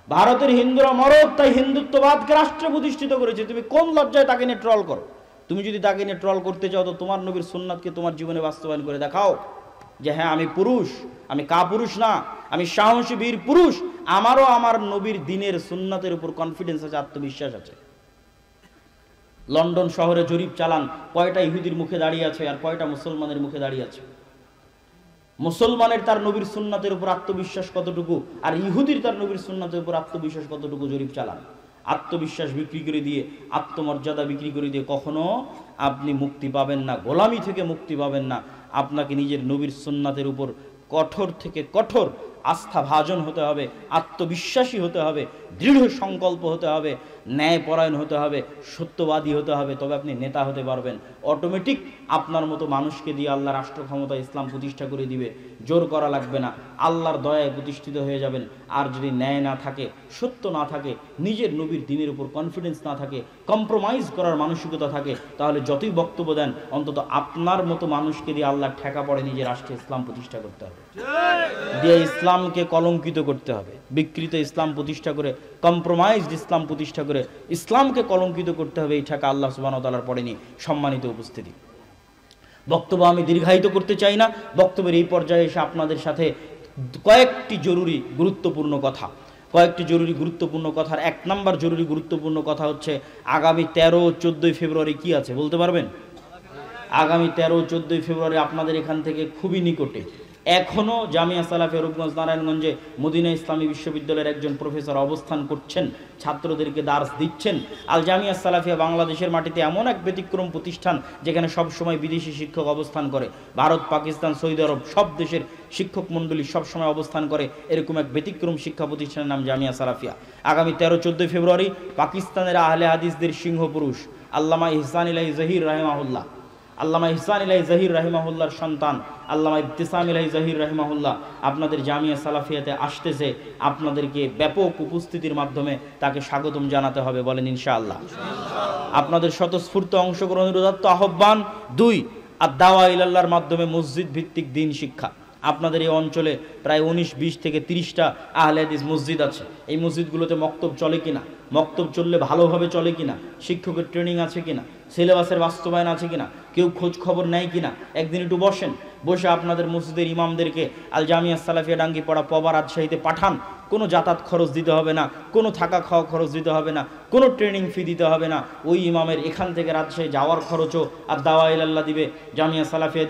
ভারতের হিন্দুরা মরদ, তাই হিন্দুত্ববাদকে রাষ্ট্রে প্রতিষ্ঠিত করেছে। তুমি কোন লজ্জায় তাকে নিয়ে ট্রল করো? তুমি যদি তাকে নিয়ে ট্রল করতে চাও তো তোমার নবীর সুন্নাতকে তোমার জীবনে বাস্তবায়ন করে দেখাও, যে হ্যাঁ আমি পুরুষ, আমি কাপুরুষ না, আমি সাহসী বীর পুরুষ, আমারও আমার নবীর দিনের সুন্নাতের উপর কনফিডেন্স আছে, আত্মবিশ্বাস আছে। লন্ডন শহরে জরিপ চালান, কয়টা ইহুদির মুখে দাঁড়িয়ে আছে আর কয়টা মুসলমানের মুখে দাঁড়িয়ে আছে। মুসলমানের তার নবীর সুন্নাতের উপর আত্মবিশ্বাস কতটুকু, আর ইহুদির তার নবীর সুন্নাতের উপর আত্মবিশ্বাস কতটুকু, জরিপ চালান। আত্মবিশ্বাস বিক্রি করে দিয়ে, আত্মমর্যাদা বিক্রি করে দিয়ে কখনো আপনি মুক্তি পাবেন না, গোলামি থেকে মুক্তি পাবেন না। আপনাকে নিজের নবীর সুন্নাতের উপর কঠোর থেকে কঠোর আস্থাভাজন হতে হবে, আত্মবিশ্বাসী হতে হবে, দৃঢ় সংকল্প হতে হবে, ন্যায়পরায়ণ হতে হবে, সত্যবাদী হতে হবে, তবে আপনি নেতা হতে পারবেন। অটোমেটিক আপনার মতো মানুষকে দিয়ে আল্লাহ রাষ্ট্র ক্ষমতা ইসলাম প্রতিষ্ঠা করে দিবে, জোর করা লাগবে না, আল্লাহর দয়ায় প্রতিষ্ঠিত হয়ে যাবেন। আর যদি ন্যায় না থাকে, সত্য না থাকে, নিজের নবীর দিনের উপর কনফিডেন্স না থাকে, কম্প্রোমাইজ করার মানসিকতা থাকে, তাহলে যতই বক্তব্য দেন অন্তত আপনার মতো মানুষকে দিয়ে আল্লাহ ঠেকা পড়ে নিজের রাষ্ট্রে ইসলাম প্রতিষ্ঠা করতে হবে, দিয়ে ইসলামকে কলঙ্কিত করতে হবে। বিকৃত ইসলাম প্রতিষ্ঠা করে, কম্প্রোমাইজড ইসলাম প্রতিষ্ঠা করে ইসলামকে কলঙ্কিত করতে হবে, এই ঠেকা আল্লাহ সুবহানাহু ওয়া তাআলার পড়েনি। সম্মানিত উপস্থিতি, বক্তব্য আমি দীর্ঘায়িত করতে চাই না। বক্তব্যের এই পর্যায়ে এসে আপনাদের সাথে কয়েকটি জরুরি গুরুত্বপূর্ণ কথার 1 নম্বর জরুরি গুরুত্বপূর্ণ কথা হচ্ছে, আগামী 13-14 ফেব্রুয়ারি কি আছে বলতে পারবেন? আগামী 13-14 ফেব্রুয়ারি আপনাদের এখান থেকে খুবই নিকটে এখনও জামিয়া সালাফিয়া রূপগঞ্জ নারায়ণগঞ্জে মদিনা ইসলামী বিশ্ববিদ্যালয়ের একজন প্রফেসর অবস্থান করছেন, ছাত্রদেরকে দার্স দিচ্ছেন। আল জামিয়া সালাফিয়া বাংলাদেশের মাটিতে এমন এক ব্যতিক্রম প্রতিষ্ঠান যেখানে সবসময় বিদেশি শিক্ষক অবস্থান করে, ভারত, পাকিস্তান, সৌদি আরব সব দেশের শিক্ষক মণ্ডলী সবসময় অবস্থান করে, এরকম এক ব্যতিক্রম শিক্ষা প্রতিষ্ঠানের নাম জামিয়া সালাফিয়া। আগামী 13-14 ফেব্রুয়ারি পাকিস্তানের আহলে হাদিসদের সিংহপুরুষ আল্লামা ইহসান ইলাহি জহির রাহিমাহুল্লাহ, আল্লামা ইহসান ইলাহি জহির রাহিমাহুল্লাহর সন্তান আল্লামা ইবতিসাম ইলাহি জহির রাহিমাহুল্লাহ আপনাদের জামিয়া সালাফিয়াতে আসতেছে। আপনাদেরকে ব্যাপক উপস্থিতির মাধ্যমে তাকে স্বাগতম জানাতে হবে, বলেন ইনশাআল্লাহ। আপনাদের স্বতঃস্ফূর্ত অংশগ্রহণের উদাত্ত আহ্বান। 2, আদ-দাওয়া ইলাল্লাহর মাধ্যমে মসজিদ ভিত্তিক দ্বীন শিক্ষা। আপনাদের এই অঞ্চলে প্রায় 19-20 থেকে 30টা আহলে হাদিস মসজিদ আছে। এই মসজিদগুলোতে মক্তব চলে কিনা, মক্তব চললে ভালোভাবে চলে কিনা, শিক্ষকের ট্রেনিং আছে কিনা, সিলেবাসের বাস্তবায়ন আছে কিনা, কেউ খোঁজ খবর নেয় কিনা, একদিন একটু বসেন, বসে আপনাদের মসজিদের ইমামদেরকে আল জামিয়া সালাফিয়া ডাঙ্গিপাড়া পবা রাজশাহীতে পাঠান। কোনো যাতায়াত খরচ দিতে হবে না, কোনো থাকা খাওয়া খরচ দিতে হবে না, কোনো ট্রেনিং ফি দিতে হবে না। ওই ইমামের এখান থেকে রাজশাহী যাওয়ার খরচও আর দাওয়া ইলাল্লাহ দিবে, জামিয়া সালাফিয়া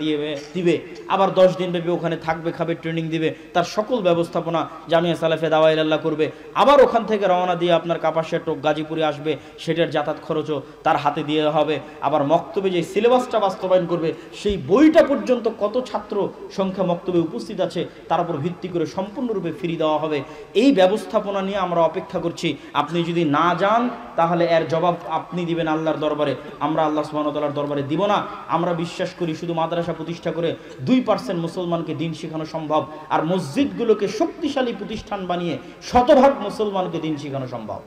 দিবে। আবার 10 দিন ব্যাপী ওখানে থাকবে, খাবে, ট্রেনিং দিবে, তার সকল ব্যবস্থাপনা জামিয়া সালাফিয়া দাওয়া ইলাল্লাহ করবে। আবার ওখান থেকে রওনা দিয়ে আপনার কাপাসিয়া টোক গাজীপুরে আসবে, সেটার যাতায়াত খরচও তার হাতে দিয়ে হবে। আবার মক্তবে যে সিলেবাসটা বাস্তবায়ন করবে, সেই বইটা পর্যন্ত কত ছাত্র সংখ্যা মক্তবে উপস্থিত আছে তার উপর ভিত্তি করে সম্পূর্ণরূপে ফ্রি দেওয়া হবে। এই ব্যবস্থাপনা নিয়ে আমরা অপেক্ষা করছি। আপনি যদি না যান তাহলে এর জবাব আপনি দিবেন আল্লাহর দরবারে, আমরা আল্লাহ সুবহানাহু ওয়া তাআলার দরবারে দিব না। আমরা বিশ্বাস করি শুধু মাদ্রাসা প্রতিষ্ঠা করে 2% মুসলমানকে দিন শেখানো সম্ভব, আর মসজিদগুলোকে শক্তিশালী প্রতিষ্ঠান বানিয়ে 100% মুসলমানকে দিন শেখানো সম্ভব।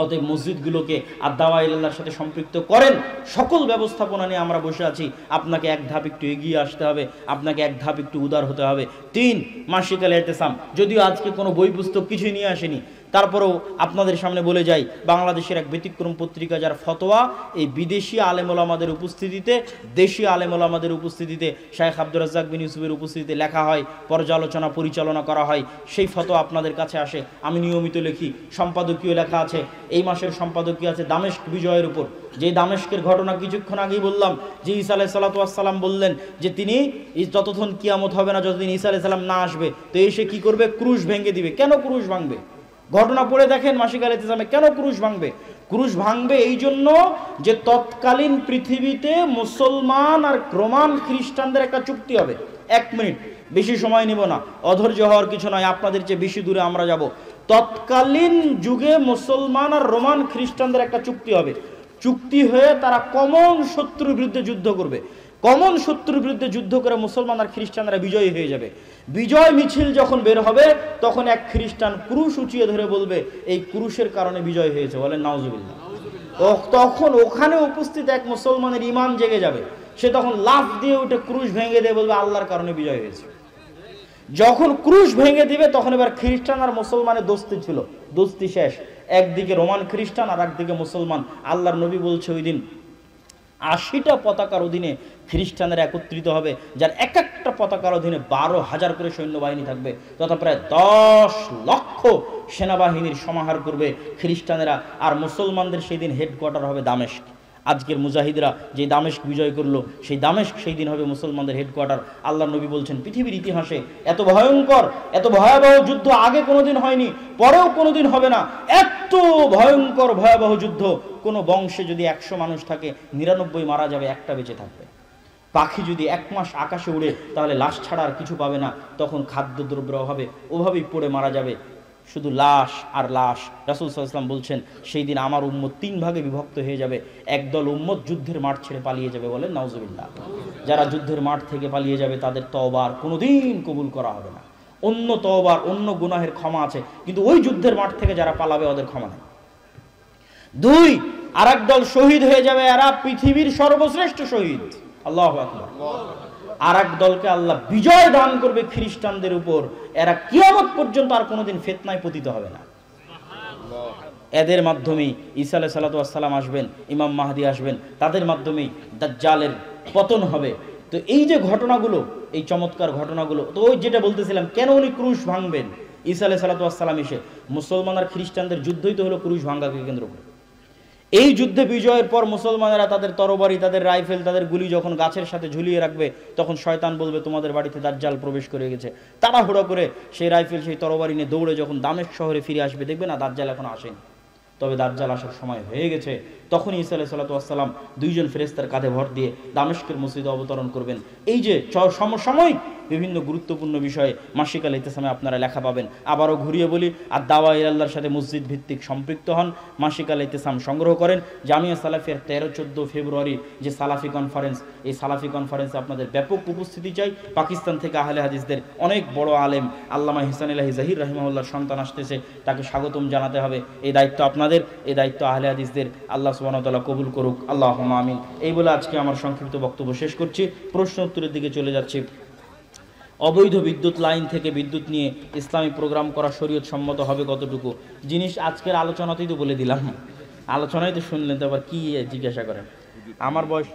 অতএব মসজিদগুলোকে আদ-দাওয়া ইলাল্লাহর সাথে সম্পৃক্ত করেন। সকল ব্যবস্থাপনা নিয়ে আমরা বসে আছি। আপনাকে এক ধাপ একটু এগিয়ে আসতে হবে, আপনাকে এক ধাপ একটু উদার হতে হবে। 3, মাসিক আল ইতিসাম। যদিও আজকে কোনো বই পুস্তক কিছুই নিয়ে আসেনি, তারপরেও আপনাদের সামনে বলে যাই, বাংলাদেশের এক ব্যতিক্রম পত্রিকা যার ফতোয়া এই বিদেশি আলেম ওলামাদের উপস্থিতিতে, দেশি আলেম ওলামাদের উপস্থিতিতে, শাইখ আব্দুর রাজ্জাক বিন ইউসুফের উপস্থিতিতে লেখা হয়, পর্যালোচনা পরিচালনা করা হয়, সেই ফতোয়া আপনাদের কাছে আসে। আমি নিয়মিত লিখি, সম্পাদকীয় লেখা আছে। এই মাসের সম্পাদকীয় আছে দামেস্ক বিজয়ের উপর, যে দামেস্কের ঘটনা কিছুক্ষণ আগেই বললাম, যে ঈসা আলাইহিস সালাতু ওয়াস সালাম বললেন যে তিনি যতক্ষণ কিয়ামত হবে না, যতদিন ঈসা আলাইহিস সালাম না আসবে, তো এসে কি করবে? ক্রুশ ভেঙে দিবে। কেন ক্রুশ ভাঙবে? ঘটনা পড়ে দেখেন মাসিক আল ইতিসামে। কেন ক্রুশ ভাঙবে? ক্রুশ ভাঙবে এই জন্য যে তৎকালীন পৃথিবীতে মুসলমান আর রোমান খ্রিস্টানদের একটা চুক্তি হবে। 1 মিনিট, বেশি সময় নিব না, অধৈর্য হওয়ার কিছু নয়, আপনাদের চেয়ে বেশি দূরে আমরা যাব। তৎকালীন যুগে মুসলমান আর রোমান খ্রিস্টানদের একটা চুক্তি হবে, চুক্তি হয়ে তারা কমন শত্রুর বিরুদ্ধে যুদ্ধ করবে। কমন শত্রুর বিরুদ্ধে যুদ্ধ করে মুসলমান আর খ্রিস্টানরা বিজয়ী হয়ে যাবে। বিজয় মিছিল যখন বের হবে তখন এক খ্রিস্টান ক্রুশ উঁচিয়ে ধরে বলবে এই ক্রুশের কারণে বিজয় হয়েছে, বলেন নাউজুবিল্লাহ। তখন ওখানে উপস্থিত এক মুসলমানের ঈমান জেগে যাবে, সে তখন লাফ দিয়ে উঠে ক্রুশ ভেঙে দিয়ে বলবে আল্লাহর কারণে বিজয় হয়েছে। যখন ক্রুশ ভেঙে দিবে তখন এবার খ্রিস্টান আর মুসলমানের দোস্তি ছিল, দোস্তি শেষ। একদিকে রোমান খ্রিস্টান আর একদিকে মুসলমান। আল্লাহর নবী বলছে ওই দিন 80টা পতাকার অধীনে খ্রিস্টানরা একত্রিত হবে, যার এক একটা পতাকার অধীনে 12,000 করে সৈন্যবাহিনী থাকবে, তথা প্রায় 10 লক্ষ সেনাবাহিনীর সমাহার করবে খ্রিস্টানেরা। আর মুসলমানদের সেই দিন হেডকোয়ার্টার হবে দামেস্ক। আজকের মুজাহিদরা যে দামেস্ক বিজয় করলো, সেই দামেস্ক সেই দিন হবে মুসলমানদের হেডকোয়ার্টার। আল্লাহ নবী বলছেন পৃথিবীর ইতিহাসে এত ভয়ঙ্কর, এত ভয়াবহ যুদ্ধ আগে কোনোদিন হয়নি, পরেও কোনোদিন হবে না। এত ভয়ঙ্কর ভয়াবহ যুদ্ধ, কোনো বংশে যদি 100 মানুষ থাকে 99 মারা যাবে, একটা বেঁচে থাকবে। পাখি যদি 1 মাস আকাশে উড়ে তাহলে লাশ ছাড়া আর কিছু পাবে না, তখন খাদ্যদ্রব্যের অভাবে ওভাবেই পড়ে মারা যাবে, শুধু লাশ আর লাশ। রাসূল সাল্লাল্লাহু আলাইহি ওয়াসাল্লাম বলছেন সেই দিন আমার উম্মত 3 ভাগে বিভক্ত হয়ে যাবে। একদল উম্মত যুদ্ধের মাঠ ছেড়ে পালিয়ে যাবে, বলেন নাউজুবিল্লাহ। যারা যুদ্ধের মাঠ থেকে পালিয়ে যাবে তাদের তওবা আর কোনোদিন কবুল করা হবে না। অন্য তওবার, অন্য গুনাহের ক্ষমা আছে, কিন্তু ওই যুদ্ধের মাঠ থেকে যারা পালাবে ওদের ক্ষমা নেই। 2, আরেক দল শহীদ হয়ে যাবে, এরা পৃথিবীর সর্বশ্রেষ্ঠ শহীদ, আল্লাহু আকবার। আরেক দলকে আল্লাহ বিজয় দান করবে খ্রিস্টানদের উপর, এরা কিয়ামত পর্যন্ত আর কোনোদিন ফিতনায় পতিত হবে না। এদের মাধ্যমেই ঈসা আলাইহিস সালাতু ওয়াস সালাম আসবেন, ইমাম মাহদি আসবেন, তাদের মাধ্যমেই দাজ্জালের পতন হবে। তো এই যে ঘটনাগুলো, এই চমৎকার ঘটনাগুলো, তো ওই যেটা বলতেছিলাম, কেন উনি ক্রুশ ভাঙবেন? ঈসা আলাইহিস সালাতু ওয়াস সালাম এসে, মুসলমান আর খ্রিস্টানদের যুদ্ধই তো হলো ক্রুশ ভাঙাকে কেন্দ্র করে। এই যুদ্ধে বিজয়ের পর মুসলমানেরা তাদের তরবারি, তাদের রাইফেল, তাদের গুলি যখন গাছের সাথে ঝুলিয়ে রাখবে, তখন শয়তান বলবে তোমাদের বাড়িতে দাজ্জাল প্রবেশ করে গেছে। তাড়াহুড়ো করে সেই রাইফেল, সেই তরবারি নিয়ে দৌড়ে যখন দামেস্ক শহরে ফিরে আসবে, দেখবে না দাজ্জাল এখন আসেনি, তবে দাজ্জাল আসার সময় হয়ে গেছে। তখন ঈসা আলাইহিস সালাতু ওয়াস সালাম 2 জন ফেরেশতার কাঁধে ভর দিয়ে দামেস্কের মসজিদে অবতরণ করবেন। এই যে সমসাময়িক বিভিন্ন গুরুত্বপূর্ণ বিষয়ে মাসিক আল ইতিসামে আপনারা লেখা পাবেন। আবারও ঘুরিয়ে বলি, আর দাওয়া ইলাল্লাহর সাথে মসজিদ ভিত্তিক সম্পৃক্ত হন, মাসিক আল ইতিসাম সংগ্রহ করেন। জামিয়া সালাফিয়ার 13-14 ফেব্রুয়ারি যে সালাফি কনফারেন্স, এই সালাফি কনফারেন্সে আপনাদের ব্যাপক উপস্থিতি চাই। পাকিস্তান থেকে আহলে হাদিসদের অনেক বড় আলেম আল্লামা ইহসান ইলাহি জাহির রাহিমাহুল্লাহর সন্তান আসতেছে, তাকে স্বাগতম জানাতে হবে। এই দায়িত্ব আপনাদের, এই দায়িত্ব আহলে হাদিসদের। আল্লাহ সুবহানাহু ওয়া তাআলা কবুল করুক, আল্লাহুম্মা আমিন। এই বলে আজকে আমার সংক্ষিপ্ত বক্তব্য শেষ করছি, প্রশ্ন উত্তরের দিকে চলে যাচ্ছি। অবৈধ বিদ্যুৎ লাইন থেকে বিদ্যুৎ নিয়ে ইসলামী প্রোগ্রাম করা শরীয়ত সম্মত হবে কতটুকু? জিনিস আজকের আলোচনাতেই তো বলে দিলাম, আলোচনায় তো শুনলেন, তো আবার কি জিজ্ঞাসা করেন? আমার বয়স